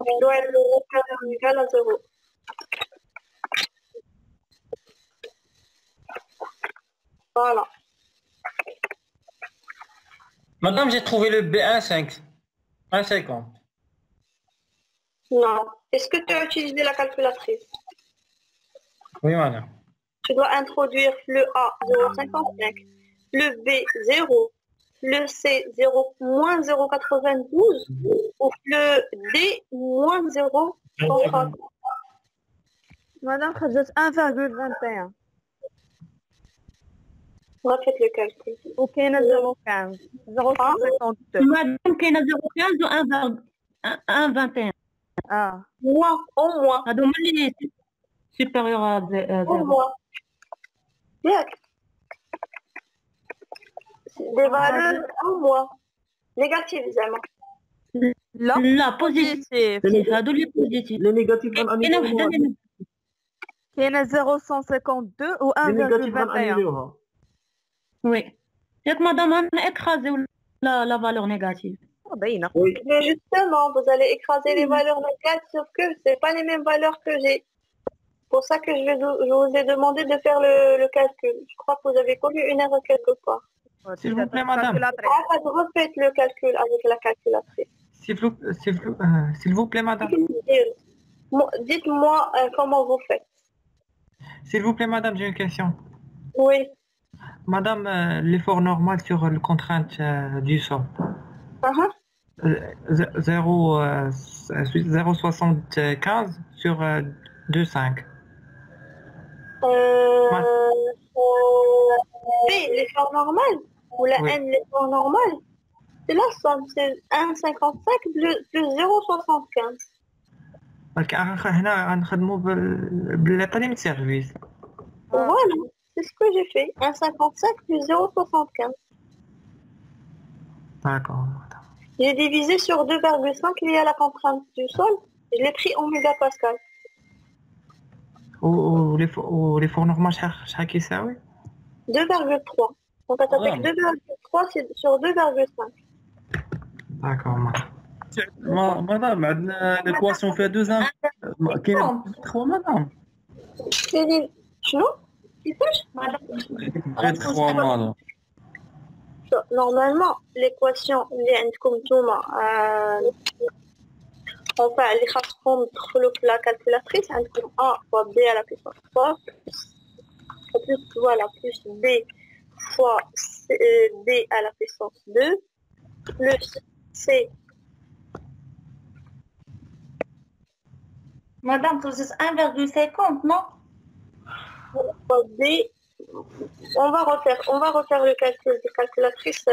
Il doit être égal à 0. Voilà. Madame, j'ai trouvé le B1,5. 1,50. Non. Est-ce que tu as utilisé la calculatrice? Oui, madame. Tu dois introduire le A 0,55, le B 0 le C, moins 0,92 ou le D, moins 0,30. Madame, خرجت 1,21 Refaites le calcul. وكاينة 0,15 0,52 Madame, كاينة 0,15 و 1,21. Moins, au moins. هادو هما اللي supérieur à Au 0. moins. Bien. Des valeurs au moins. Négatives, زعما. لا بوزيتيف هادو اللي بوزيتيف. لي نيجاتيف كاينة وحدة اللي كاينة 0,152 و لي نيجاتيف 1,21 غنانيليوها. وي ياك مدام اكرازيو لا فالور نيجاتيف. باينة. Mais justement, vous allez écraser les valeurs négatives, sauf que c'est pas les mêmes valeurs que j'ai. Pour ça que je vous ai demandé de faire le calcul. Je crois que vous avez commis une erreur quelque part. S'il vous plaît, madame. Refaites le calcul avec la calculatrice. S'il vous plaît, madame. Dites-moi comment vous faites. S'il vous plaît, madame, j'ai une question. Oui. Madame, l'effort normal sur la contrainte du sol. 0,75 sur 2,5. B, l'effort normal, ou la Oui. N, l'effort normal, c'est la somme, c'est 1,55 plus 0,75. هنا غنخدموا باللي من سيرفيس. Voilà, c'est ce que j'ai fait, 1,55 plus 0,75. D'accord. J'ai divisé sur 2,5 il y a la contrainte du sol, je l'ai pris en mégapascal. l'effort normal شحال كيساوي؟ 2,3. Donc avec 2,3 c'est sur 2,5. D'accord. Madame, عندنا l'équation fait 2 ans. كاين 3 madame. Céline, شنو؟ كيفاش؟ Fait 3 madame. Normalement, l'équation اللي عندكم نتوما enfin اللي خاصكم تدخلوا في la calculatrice عندكم A fois B à la puissance 3 plus voilà plus B fois D à la puissance 2 plus C. Madame, vous êtes 1,50, non? Fois D. On va refaire le calcul des calculatrices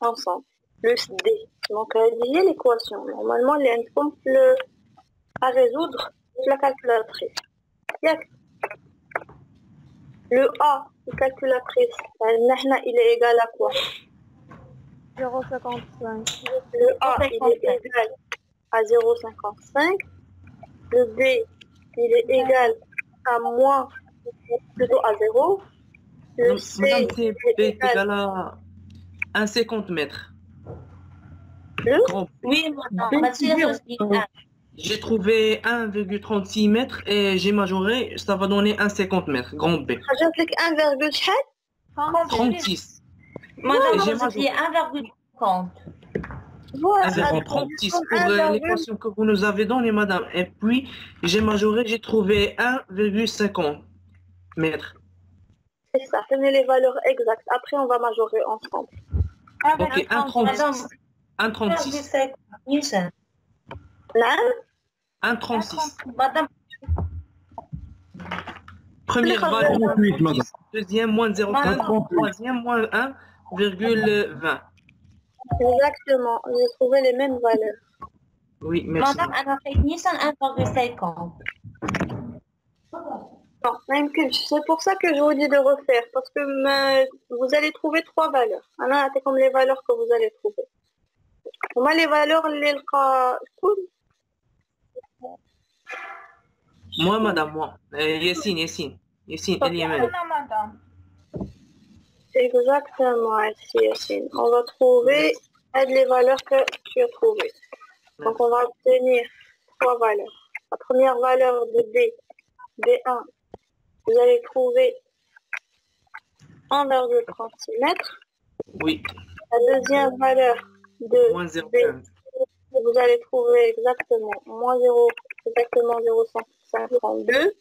ensemble. Plus D. Donc, lier l'équation. Normalement, il y a une pompe à résoudre la calculatrice. Le A, la calculatrice, il est égal à quoi? 0,55. Le A, il est égal à 0,55. Le B, il est égal à moins, plutôt à 0. Le C, Madame, c'est il est égal à 1,50 mètres. Oui, madame. J'ai trouvé 1,36 mètres et j'ai majoré, ça va donner 1,50 mètres, grand B. حاجاتلك 1, شحال 36. Madame, J'ai vous dit 1,50. Voilà, 1,36 pour l'équation que vous nous avez donnée, madame. Et puis, j'ai majoré, j'ai trouvé 1,50 mètres. c'est ça, tenez les valeurs exactes. Après, on va majorer ensemble. Ok, 1,36. 1,36. Là, 1,36. Madame, Première valeur, 38, madame. deuxième, moins 0,15. Troisième, moins 1,20. exactement, j'ai trouvé les mêmes valeurs. Oui, merci. madame, elle a fait Nissan 1,50. Non, même que c'est pour ça que je vous dis de refaire, parce que vous allez trouver 3 valeurs. C'est comme les valeurs que vous allez trouver. Moi, les valeurs, Moi, madame, moi. Yassine, elle y est même. exactement, Yassine. On va trouver les valeurs que tu as trouvées. Donc, on va obtenir 3 valeurs. La première valeur de B1, vous allez trouver 1,36 mètres. Oui. La deuxième valeur de Moins B, vous allez trouver exactement moins 0, exactement 0,532.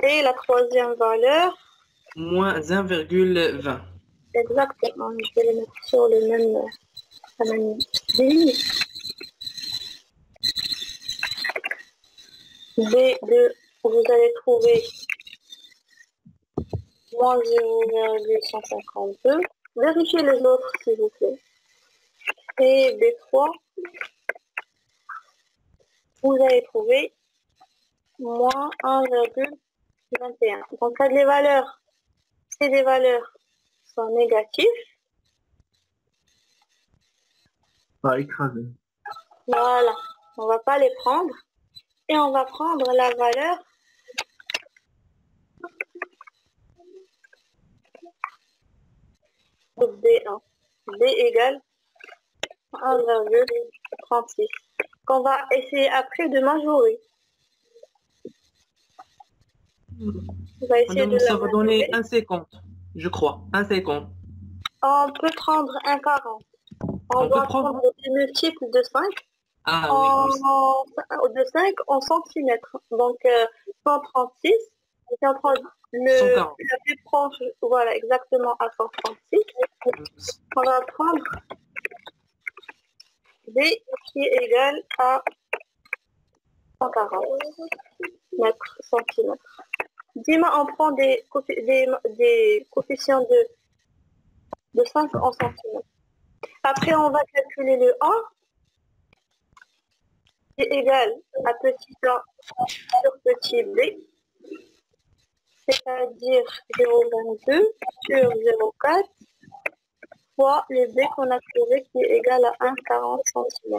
Et la troisième valeur, Moins 1,20. Exactement. Je vais les mettre sur la même ligne. B2, vous allez trouver moins 0,152. Vérifiez les autres, s'il vous plaît. Et B3, vous allez trouver moins 1,21. Donc, là, les valeurs, c'est des valeurs qui sont négatives. Pas écrasé. Voilà. On va pas les prendre. Et on va prendre la valeur de B1. B égale 1,36. Qu'on va essayer après de majorer. On va essayer de Ça va donner 1,50, je crois. 1,50. On peut prendre 1,40. On doit prendre des multiples de 5. Ah oui. De 5 en centimètres. Donc 136. Et on prend la plus proche, voilà, exactement à 136. On va prendre B qui est égal à 140 mètres, centimètres. Dis-moi, on prend des coefficients de 5 en centimètres. Après, on va calculer le 1 qui est égal à petit a sur petit b, c'est-à-dire 0,22 sur 0,4 fois le b qu'on a trouvé qui est égal à 1,40 cm.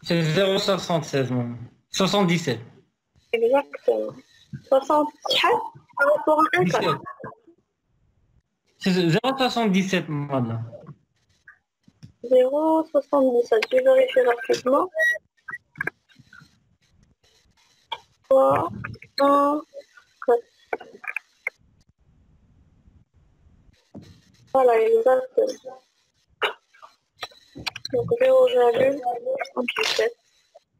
C'est 0,76, 77. Exactement. 77 par rapport à 1,40. C'est 0,77, madame. 0,77. Je vérifie rapidement. 3, 1, 4. Voilà, exactement. Donc 0,77.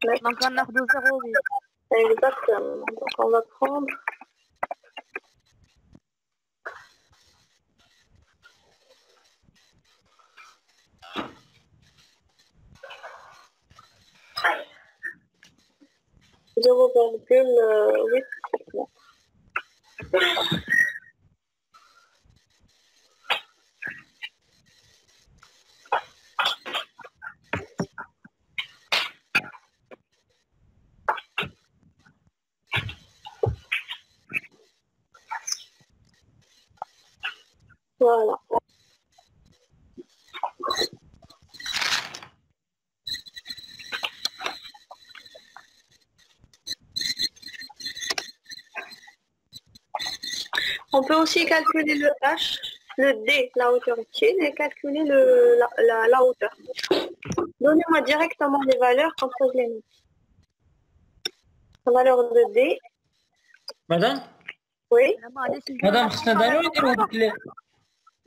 Donc on a de 0,8. Exactement. Donc on va prendre zéro virgule huit. Voilà. On peut aussi calculer le H, le D, la hauteur utile, et calculer la hauteur. Donnez-moi directement les valeurs quand je les mets. La valeur de D. Madame? Oui. Madame, c'est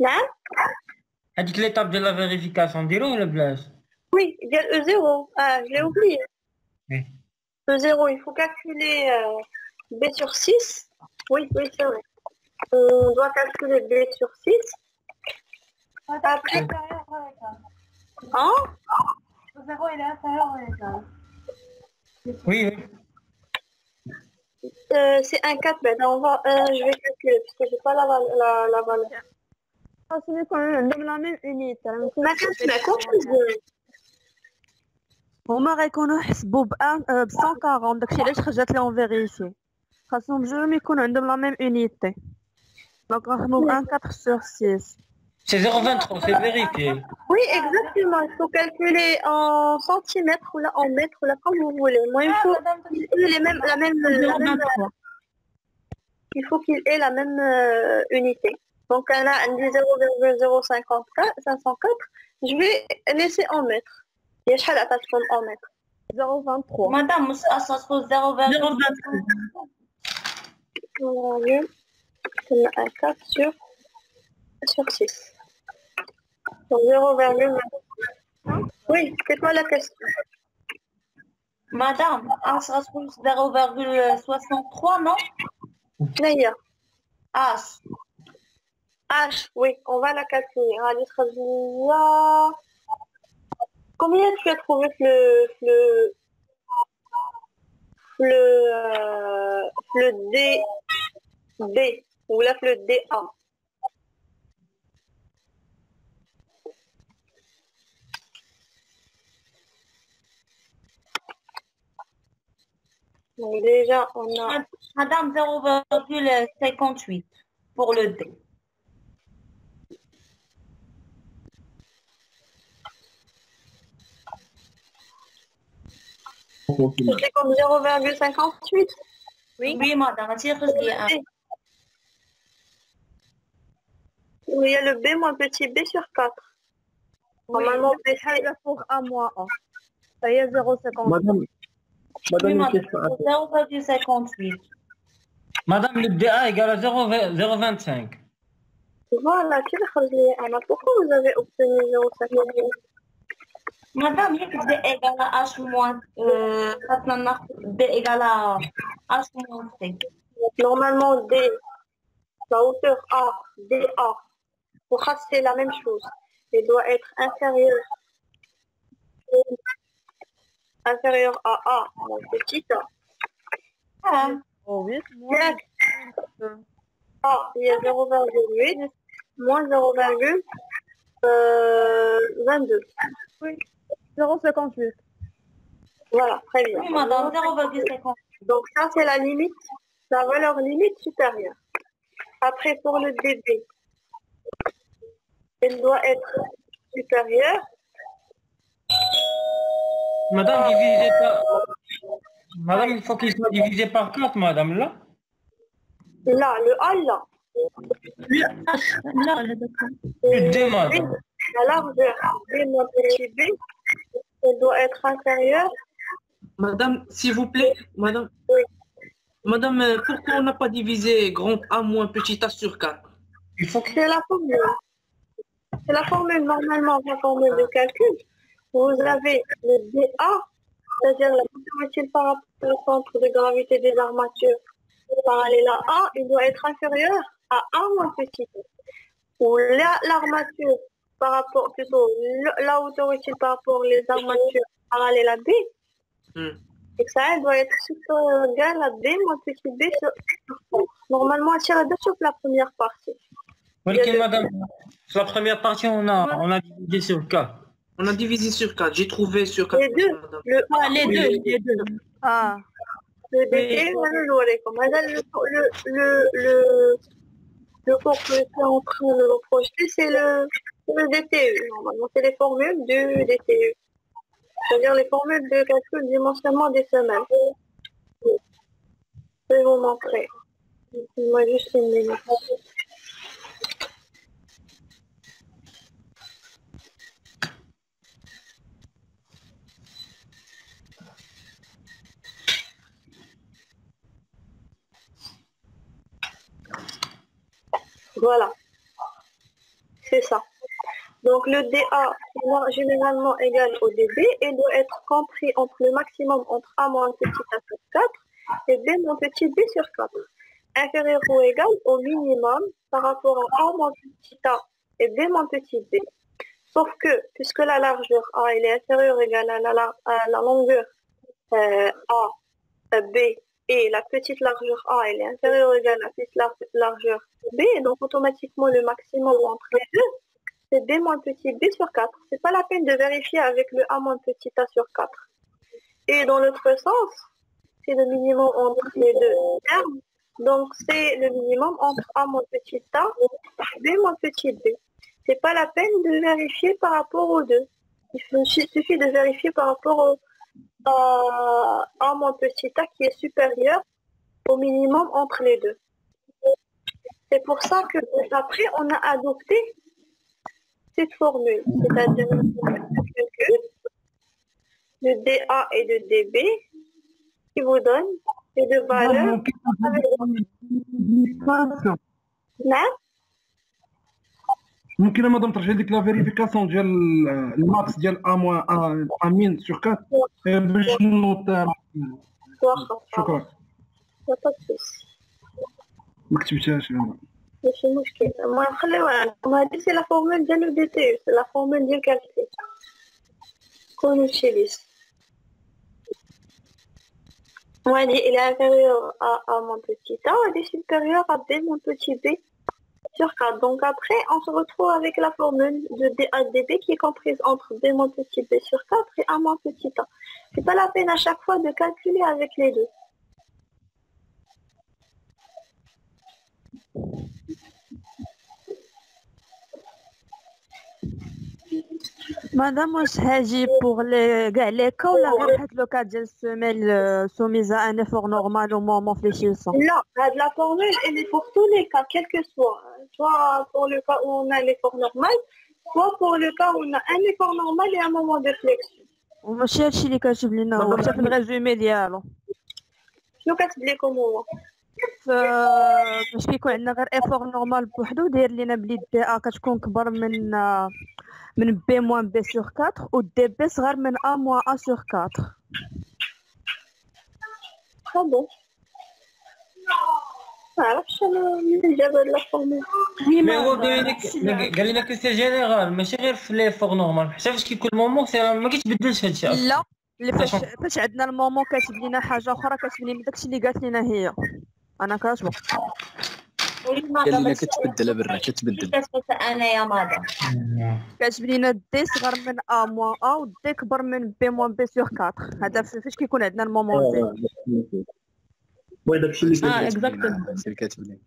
Là? هذيك l'étape de la vérification نديروه ولا بلاش؟ Oui, il y a E0. Ah, je l'ai oublié. Oui. E0, il faut calculer B sur 6. Oui, c'est vrai. On doit calculer B sur 6. Après, hein? E0, il est inférieur ou égal? Oui. C'est un 4 bêtes. Je vais calculer parce que je n'ai pas la valeur. خاصهم يكونوا عندهم لا ميم اونيتي. ما كنتش هما غيكونوا حسبوا ب 140. داكشي علاش خرجت لهم فيريفي. خاصهم بجوج يكونوا عندهم لا ميم اونيتي. دونك غنخدموا ب 1,4 sur 6. C'est 0,23, c'est vérifié. Oui, exactement. Il faut calculer en centimètres ou là en mètres ou là comme vous voulez. Moi, il faut qu'il ait il faut qu'il ait la même unité. Donc là, on dit 0,0504. Je vais laisser en mètres. Il y a شحال عطاتكم en mètres? 0,23. Madame, ça se trouve 0,23. Un 4 sur 6. Donc 0,20. Oui, c'est quoi la question? Madame, ça se trouve 0,63, non? D'ailleurs. Ah, H, oui, on va la calculer. غادي تخرج ليا combien tu as trouvé le D ou là le DA? Donc déjà, on a... Madame, 0,58 pour le D. C'est comme 0,58. Oui, madame, Il y a le B moins petit b sur 4. Normalement, B, حاجة pour A moins A. Ça y est, 0,50. Madame, oui, une madame, question. 0,58. Madame, le DA égale à 0,25. Voilà, tu l'as خرج Anna. Pourquoi vous avez obtenu 0,58? Madame, il y a D égale à H moins, D égale à H moins C. Normalement, D, la hauteur A, DA, pour H, c'est la même chose. Il doit être inférieur à A, donc petit A. Ah, Oh, 8 moins A, il y a 0,8 moins 0,22. Oui, 0,58. Voilà, très bien. oui, madame, 0,58. Donc ça, c'est la limite, la valeur limite supérieure. Après, pour le DB, il doit être supérieur. Madame, divisé par... Madame, il faut qu'il soit divisé par 4, madame, là. Là, le A, là. Là, le docteur. Le D, madame. La largeur B moins petit b, elle doit être inférieure. Madame, s'il vous plaît, madame. Oui. Madame, pourquoi on n'a pas divisé grand A moins petit a sur 4? Il faut que... C'est la formule. C'est la formule, normalement, la formule de calcul. Vous avez le DA, c'est-à-dire la position utile par rapport au centre de gravité des armatures parallèle à A, il doit être inférieur à A moins petit b. Ou l'armature par rapport, plutôt la hauteur utile par rapport aux armatures parallèles à B, et que ça, elle doit être supérieure ou égale à B moins petit b sur normalement, elle tire sur la première partie. Ok, madame. Sur la première partie, on a divisé sur 4. On a divisé sur 4. J'ai trouvé sur 4. Les deux. Les deux. Ah. Le DT, le cours que je suis en train de vous projeter, c'est le DTU. Normalement, c'est les formules du DTU. C'est-à-dire les formules de calcul dimensionnement des semelles. Je vais vous montrer. Moi, juste une minute. Voilà, c'est ça. Donc le DA est généralement égal au DB et doit être compris entre le maximum entre A moins petit a sur 4 et B moins petit b sur 4. Inférieur ou égal au minimum par rapport à A moins petit a et B moins petit b. Sauf que, puisque la largeur A elle est inférieure ou égale à la longueur A, B, et la petite largeur A elle est inférieure ou égale à la petite largeur B, donc automatiquement le maximum entre les deux, c'est B moins petit b sur 4. C'est pas la peine de vérifier avec le A moins petit a sur 4. Et dans l'autre sens, c'est le minimum entre les deux termes, donc c'est le minimum entre A moins petit a et B moins petit b. C'est pas la peine de vérifier par rapport aux deux. Il suffit de vérifier par rapport à A moins petit a qui est supérieur au minimum entre les deux. C'est pour ça que après on a adopté cette formule, c'est-à-dire le DA et le DB qui vous donne les deux valeurs. ممكن مدام ترجع لك لا فيريفيكاسيون ديال الماكس ديال ا موان ا مين سور 4 باش نوط. شكرا. ما كتبتهاش. ماشي مشكل ما نخليوها لكم هذه سي لا فورمول ديال لو دي تي سي لا فورمول ديال كالكول كون utilize وهذه il est inférieur à mon petit a et est supérieur à b mon petit b sur 4. Donc après on se retrouve avec la formule de d à db qui est comprise entre b mon petit b sur 4 et a mon petit a. C'est pas la peine à chaque fois de calculer avec les deux. مادام واش هاجي بوغ لي كاع لي كا ولا غير حيت لو كا ديال السيميل سوميزا ان ايفور نورمال او مومون فليشيسون؟ Non, la formule elle est pour tous les cas, quel que soit pour le cas où on a l'effort normal, soit pour le cas où on a un effort normal et un moment de flexion. وماشي هادشي اللي كاتب لنا هو حتى في الريزومي ديالو شنو كاتب لكم هو؟ باش كيكون عندنا غير ايفور نورمال بوحدو داير لينا بلي دي ا كتكون كبر من بي موان بي سور 4 و دي بي صغر من ا موان ا سور 4. Ah bon. ما عرفتش انا منين جاب هاد لا فورمول. مي هو قال لنا كو سي جينيرال ماشي غير في لي فور نورمال حتى فاش كيكون المومون سي ما كيتبدلش هادشي اصلا. لا اللي فاش عندنا المومون كاتب لينا حاجه اخرى كاتب لينا داكشي اللي قالت لينا هي انا كاتبه قال لنا كتبدل برا كتبدل انا يا مادا كاتب لينا دي صغر من ا موان ا و دي كبر من بي موان بي سور 4. هذا فاش كيكون عندنا المومون دي وي داكشي اللي اللي كاتب لنا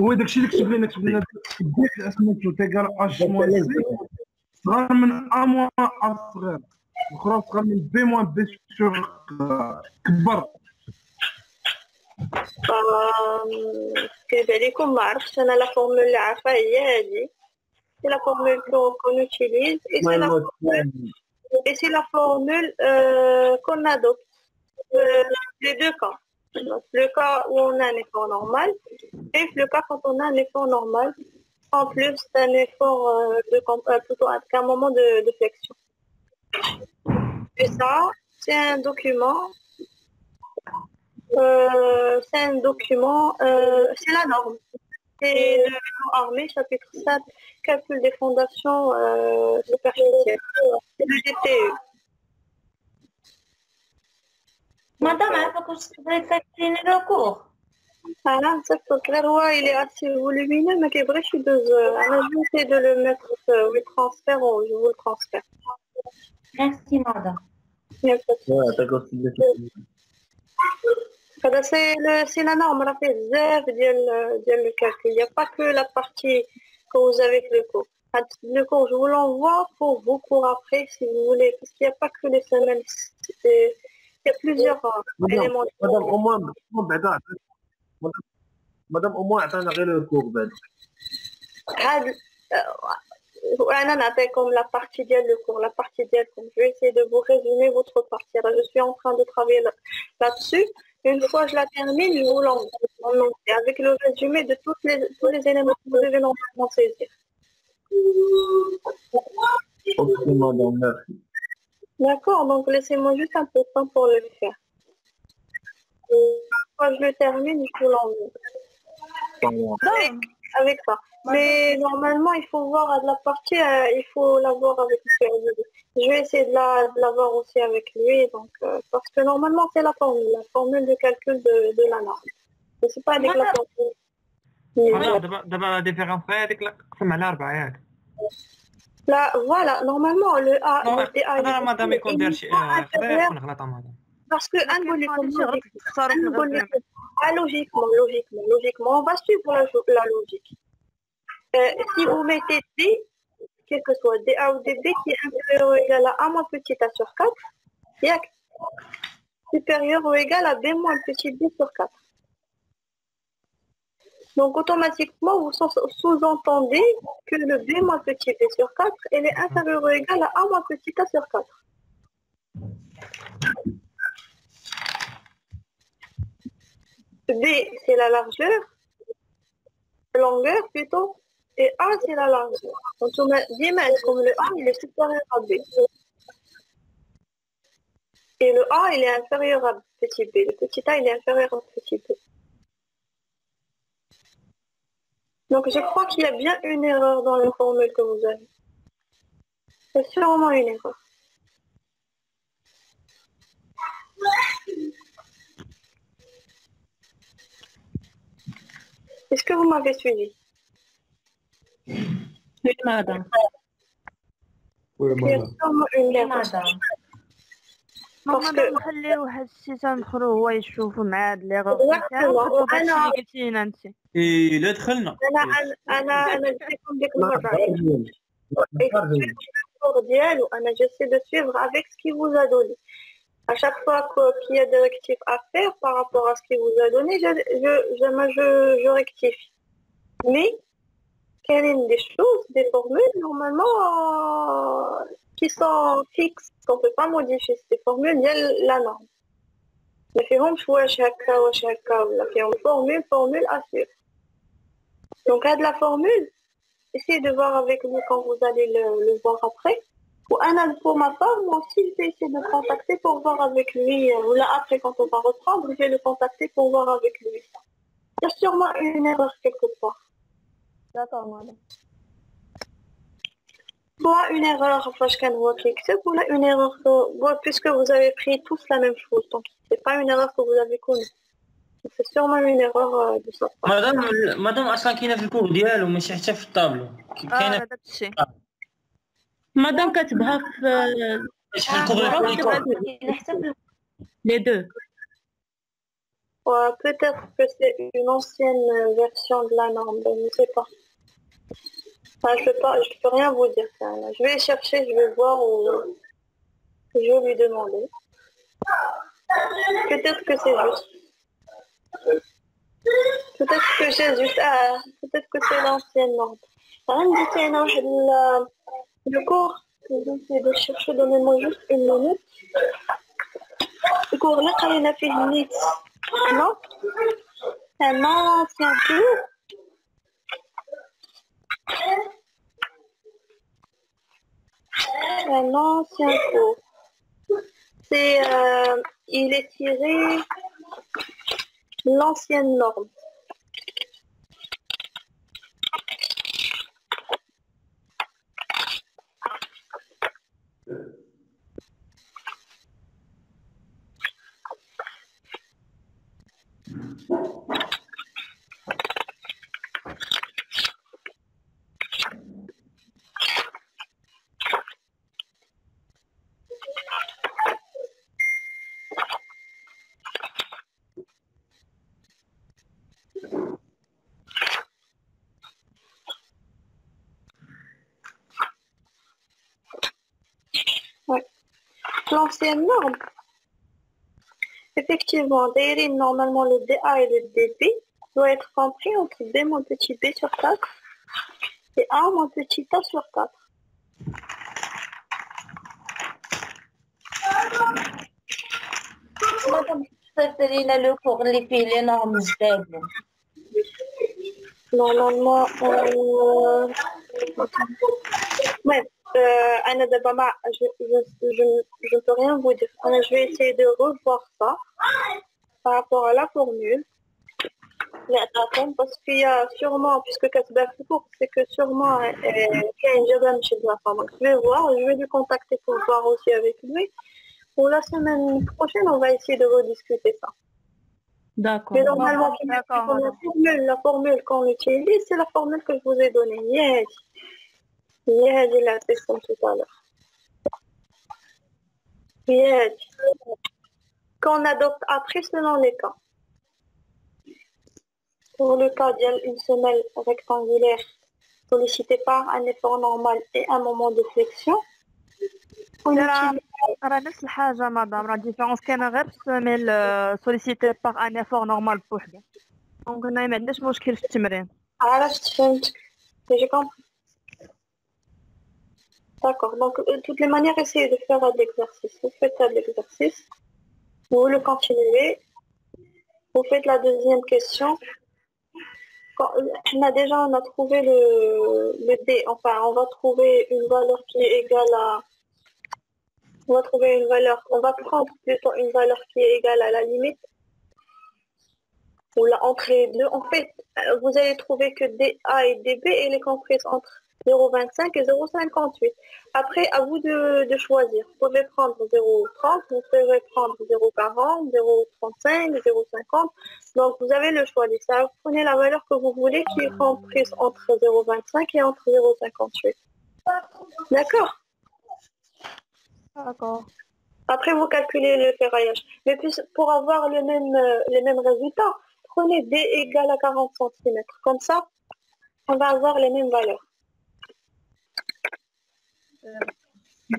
هو داكشي اللي كتب لنا ديك سميتو تيكال اش موان سي صغر من ا موان ا صغير الاخرى صغر من بي موان بي سور كبر. كيف عليكم ما عرفتش انا لا فورمول اللي عارفه هي هذه سي لا فورمول كون utilise et c'est la formule qu'on adopte les deux cas. Le cas où on a un effort normal et le cas quand on a un effort normal en plus d'un effort plutôt qu'un moment de flexion. Et ça c'est un document c'est la norme. C'est le plan armé, chapitre 7, calcul des fondations superficielles. C'est le DTE. Madame, vous avez le cours. Ah, ça peut clair, il est assez volumineux, mais qui est vrai, je suis 2 heures. Alors, je vais essayer de le mettre au transfert, je vous le transfère. Merci, madame. C'est la norme, on a fait zéro le calcul. Il n'y a pas que la partie que vous avez avec le cours. Le cours, je vous l'envoie pour vos cours après, si vous voulez, parce qu'il n'y a pas que les semaines. Il y a plusieurs éléments. Madame, au moins, attends, le cours. أنا نعطيكم la partie ديال le cours, la partie ديالكم. Je vais essayer de vous résumer votre partie. Alors, je suis en train de travailler là-dessus. Une fois que je la termine, je vous l'envoie avec le résumé de tous les éléments que vous devez normalement saisir. Ok, madame, merci. D'accord, donc laissez-moi juste un peu de temps pour le faire. Une fois que je le termine, je vous l'envoie. Avec ça. Mais normalement, il faut voir la partie, il faut la voir avec lui. Je vais essayer de la voir aussi avec lui, donc, parce que normalement, c'est la formule de calcul de la norme. Mais c'est pas avec la formule. دابا لا ديفيرونس هذيك نقسم على 4 ياك. لا voilà, normalement le A le DA انا مادام يكون داير شي خطا يكون غلط مادام. Parce que logiquement, on va suivre la logique. Si vous mettez D, quel que soit DA ou DB qui est inférieur ou égal à A moins petit A sur 4, il y a supérieur ou égal à B moins petit B sur 4. Donc automatiquement, vous sous-entendez que le B moins petit B sur 4, elle est inférieur ou égal à A moins petit A sur 4. B, c'est la longueur plutôt, et A, c'est la largeur. Donc, on a 10 mètres, comme le A, il est supérieur à B. Et le A, il est inférieur à petit B. Le petit A, il est inférieur à petit B. Donc je crois qu'il y a bien une erreur dans la formule que vous avez. C'est sûrement une erreur. Est-ce que vous m'avez suivi? Oui, madame. Oui, Il y a madame. sûrement une erreur. madame. Parce que نخليو واحد السي تندخلو هو يشوفوا مع هاد ليغور Exactement. تاعو داكشي أنا اللي قلتي لنا انت. إلا دخلنا أنا جبتكم ديك المرة. J'essaie de suivre avec ce qu'il vous a donné. À chaque fois qu'il y a des rectifs à faire par rapport à ce qu'il vous a donné, je rectifie. Mais, quelles sont des choses, des formules, normalement, qui sont fixes, qu'on ne peut pas modifier. C'est des formules, il y a la norme. Mais formule à suivre. Donc, à de la formule, essayez de voir avec lui quand vous allez le voir après. Pour ma part, moi aussi, je vais essayer de le contacter pour voir avec lui. Ou là, après, quand on va reprendre, je vais le contacter pour voir avec lui. Il y a sûrement une erreur quelque part. D'accord, madame. Soit une erreur, enfin, je can voir ou là, une erreur puisque vous avez pris tous la même chose. Donc, c'est pas une erreur que vous avez connue. C'est sûrement une erreur de sa part. مدام اصلا كاينه في الكور ديالو ماشي حتى في الطابلو كاينه هذاك الشيء. مادام كتبها في شحال كبر لي دو. Peut-être que c'est une ancienne version de la norme, je ne sais pas. Enfin, je peux rien vous dire. Ça. Je vais chercher, je vais voir ou je vais lui demander. Peut-être que c'est juste. Peut-être que j'ai juste. Peut-être que c'est l'ancienne norme. Le cours, je vais essayer de chercher, donnez-moi juste une minute. Le cours là, quand il a fait une minute. Non, un ancien cours. Un ancien cours. C'est, il est tiré l'ancienne norme. Ouais. L'ancienne norme. Effectivement, normalement le DA et le DB doit être compris entre D moins petit b sur 4 et A moins petit a sur 4. Madame, c'est le cours, les normes stables. Normalement, ouais, Anna Dabama, je ne peux rien vous dire. Je vais essayer de revoir ça par rapport à la formule. Mais attends, parce qu'il y a sûrement, puisque c'est que sûrement il y a une jabane chez la femme. Donc, je vais voir, je vais lui contacter pour voir aussi avec lui. Pour la semaine prochaine, on va essayer de rediscuter ça. D'accord. Mais normalement, la formule qu'on utilise, c'est la formule que je vous ai donnée. J'ai la question tout à l'heure. Qu'on adopte après selon les cas. Pour le cas d'une semelle rectangulaire sollicitée par un effort normal et un moment de flexion, on utilise راه نفس الحاجه مدام راه ديفيرونس كاينه غير في السميل سوليسيتي باغ ان افور نورمال بوحدو دونك هنا ما عندناش مشكل في التمرين. عرفت فهمتك. J'ai compris. D'accord. Donc, de toutes les manières, essayez de faire l'exercice. Vous faites l'exercice. Vous le continuez. Vous faites la deuxième question. On a trouvé le D. Enfin, on va trouver une valeur qui est égale à... On va trouver une valeur. On va prendre plutôt une valeur qui est égale à la limite. ou là, entre les deux, en fait, vous allez trouver que DA et DB, elle est comprise entre 0,25 et 0,58. Après, à vous de choisir. Vous pouvez prendre 0,30, vous pouvez prendre 0,40, 0,35, 0,50. Donc, vous avez le choix des ça. Vous prenez la valeur que vous voulez qui est comprise entre 0,25 et entre 0,58. D'accord? D'accord. Après, vous calculez le ferraillage. Mais puis, pour avoir les mêmes résultats, prenez D égale à 40 cm. Comme ça, on va avoir les mêmes valeurs.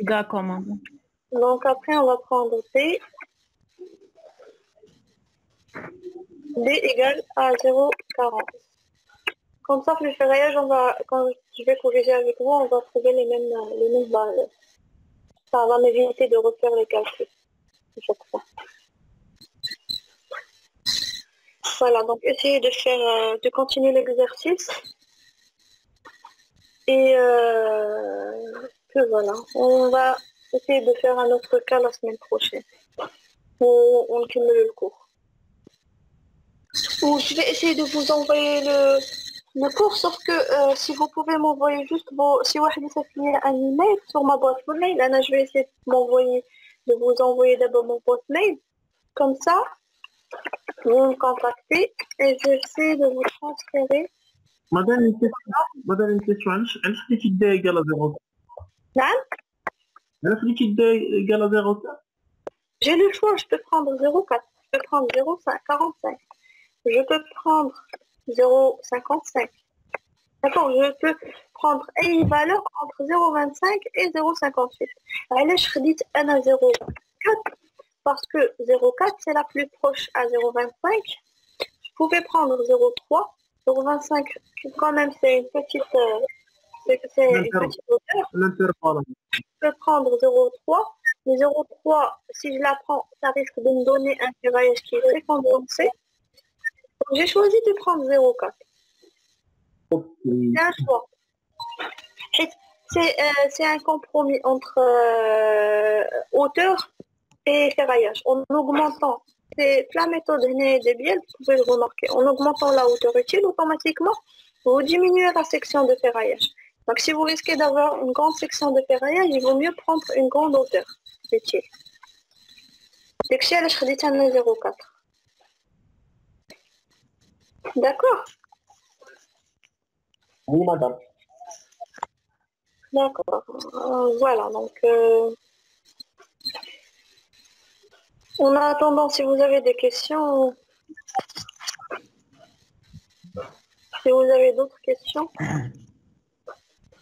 D'accord, maman. Donc après, on va prendre D. D égale à 0,40. Comme ça, pour le ferraillage, quand je vais corriger avec vous, on va trouver les mêmes valeurs. Ça va m'éviter de refaire les calculs à chaque fois. Voilà, donc essayez de continuer l'exercice. Et que voilà, on va essayer de faire un autre cas la semaine prochaine. On cumule le cours. Ou je vais essayer de vous envoyer le cours, sauf que si vous pouvez m'envoyer juste si vous avez un email sur ma boîte mail, là, je vais essayer de vous envoyer d'abord mon boîte mail. Comme ça, vous me contactez et j'essaie de vous transférer. Madame, une question. علاش خليتي D égale à 0,4 نعم. علاش خليتي D égale à 0,4 J'ai le choix, je peux prendre 0,4, je peux prendre 0,45, je peux prendre 0,55. D'accord, je peux prendre une valeur entre 0,25 et 0,58. علاش خديت أنا 0,4 parce que 0,4 c'est la plus proche à 0,25. Je pouvais prendre 0,3. 0,25, quand même, c'est une petite hauteur. Je peux prendre 0,3, mais 0,3, si je la prends, ça risque de me donner un ferraillage qui est très condensé. Donc, j'ai choisi de prendre 0,4. C'est un choix. C'est un compromis entre hauteur et ferraillage. En augmentant, c'est la méthode des bielles, vous pouvez le remarquer. En augmentant la hauteur utile, automatiquement, vous diminuez la section de ferraillage. Donc, si vous risquez d'avoir une grande section de ferraillage, il vaut mieux prendre une grande hauteur utile. C'est que je suis à 0,4. D'accord? Oui, madame. D'accord. Voilà, donc... En attendant, si vous avez des questions, si vous avez d'autres questions.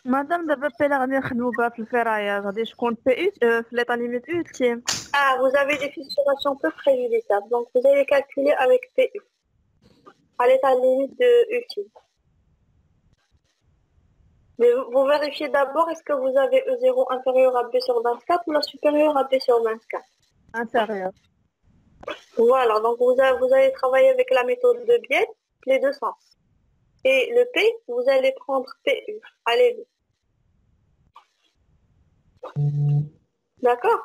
مادام دابا بلا غادي نخدمو بها في الفراياج غادي شكون بي في لي طاليميت ultime. Ah, vous avez des fluctuations peu préjudiciables, donc vous allez calculer avec PU, à l'état limite de utile. Mais vous vérifiez d'abord est-ce que vous avez E0 inférieur à B sur 24 ou la supérieure à B sur 24. Inférieur. Voilà, donc vous allez travailler avec la méthode de Biet, les deux sens. Et le P, vous allez prendre PU. Allez-y. D'accord?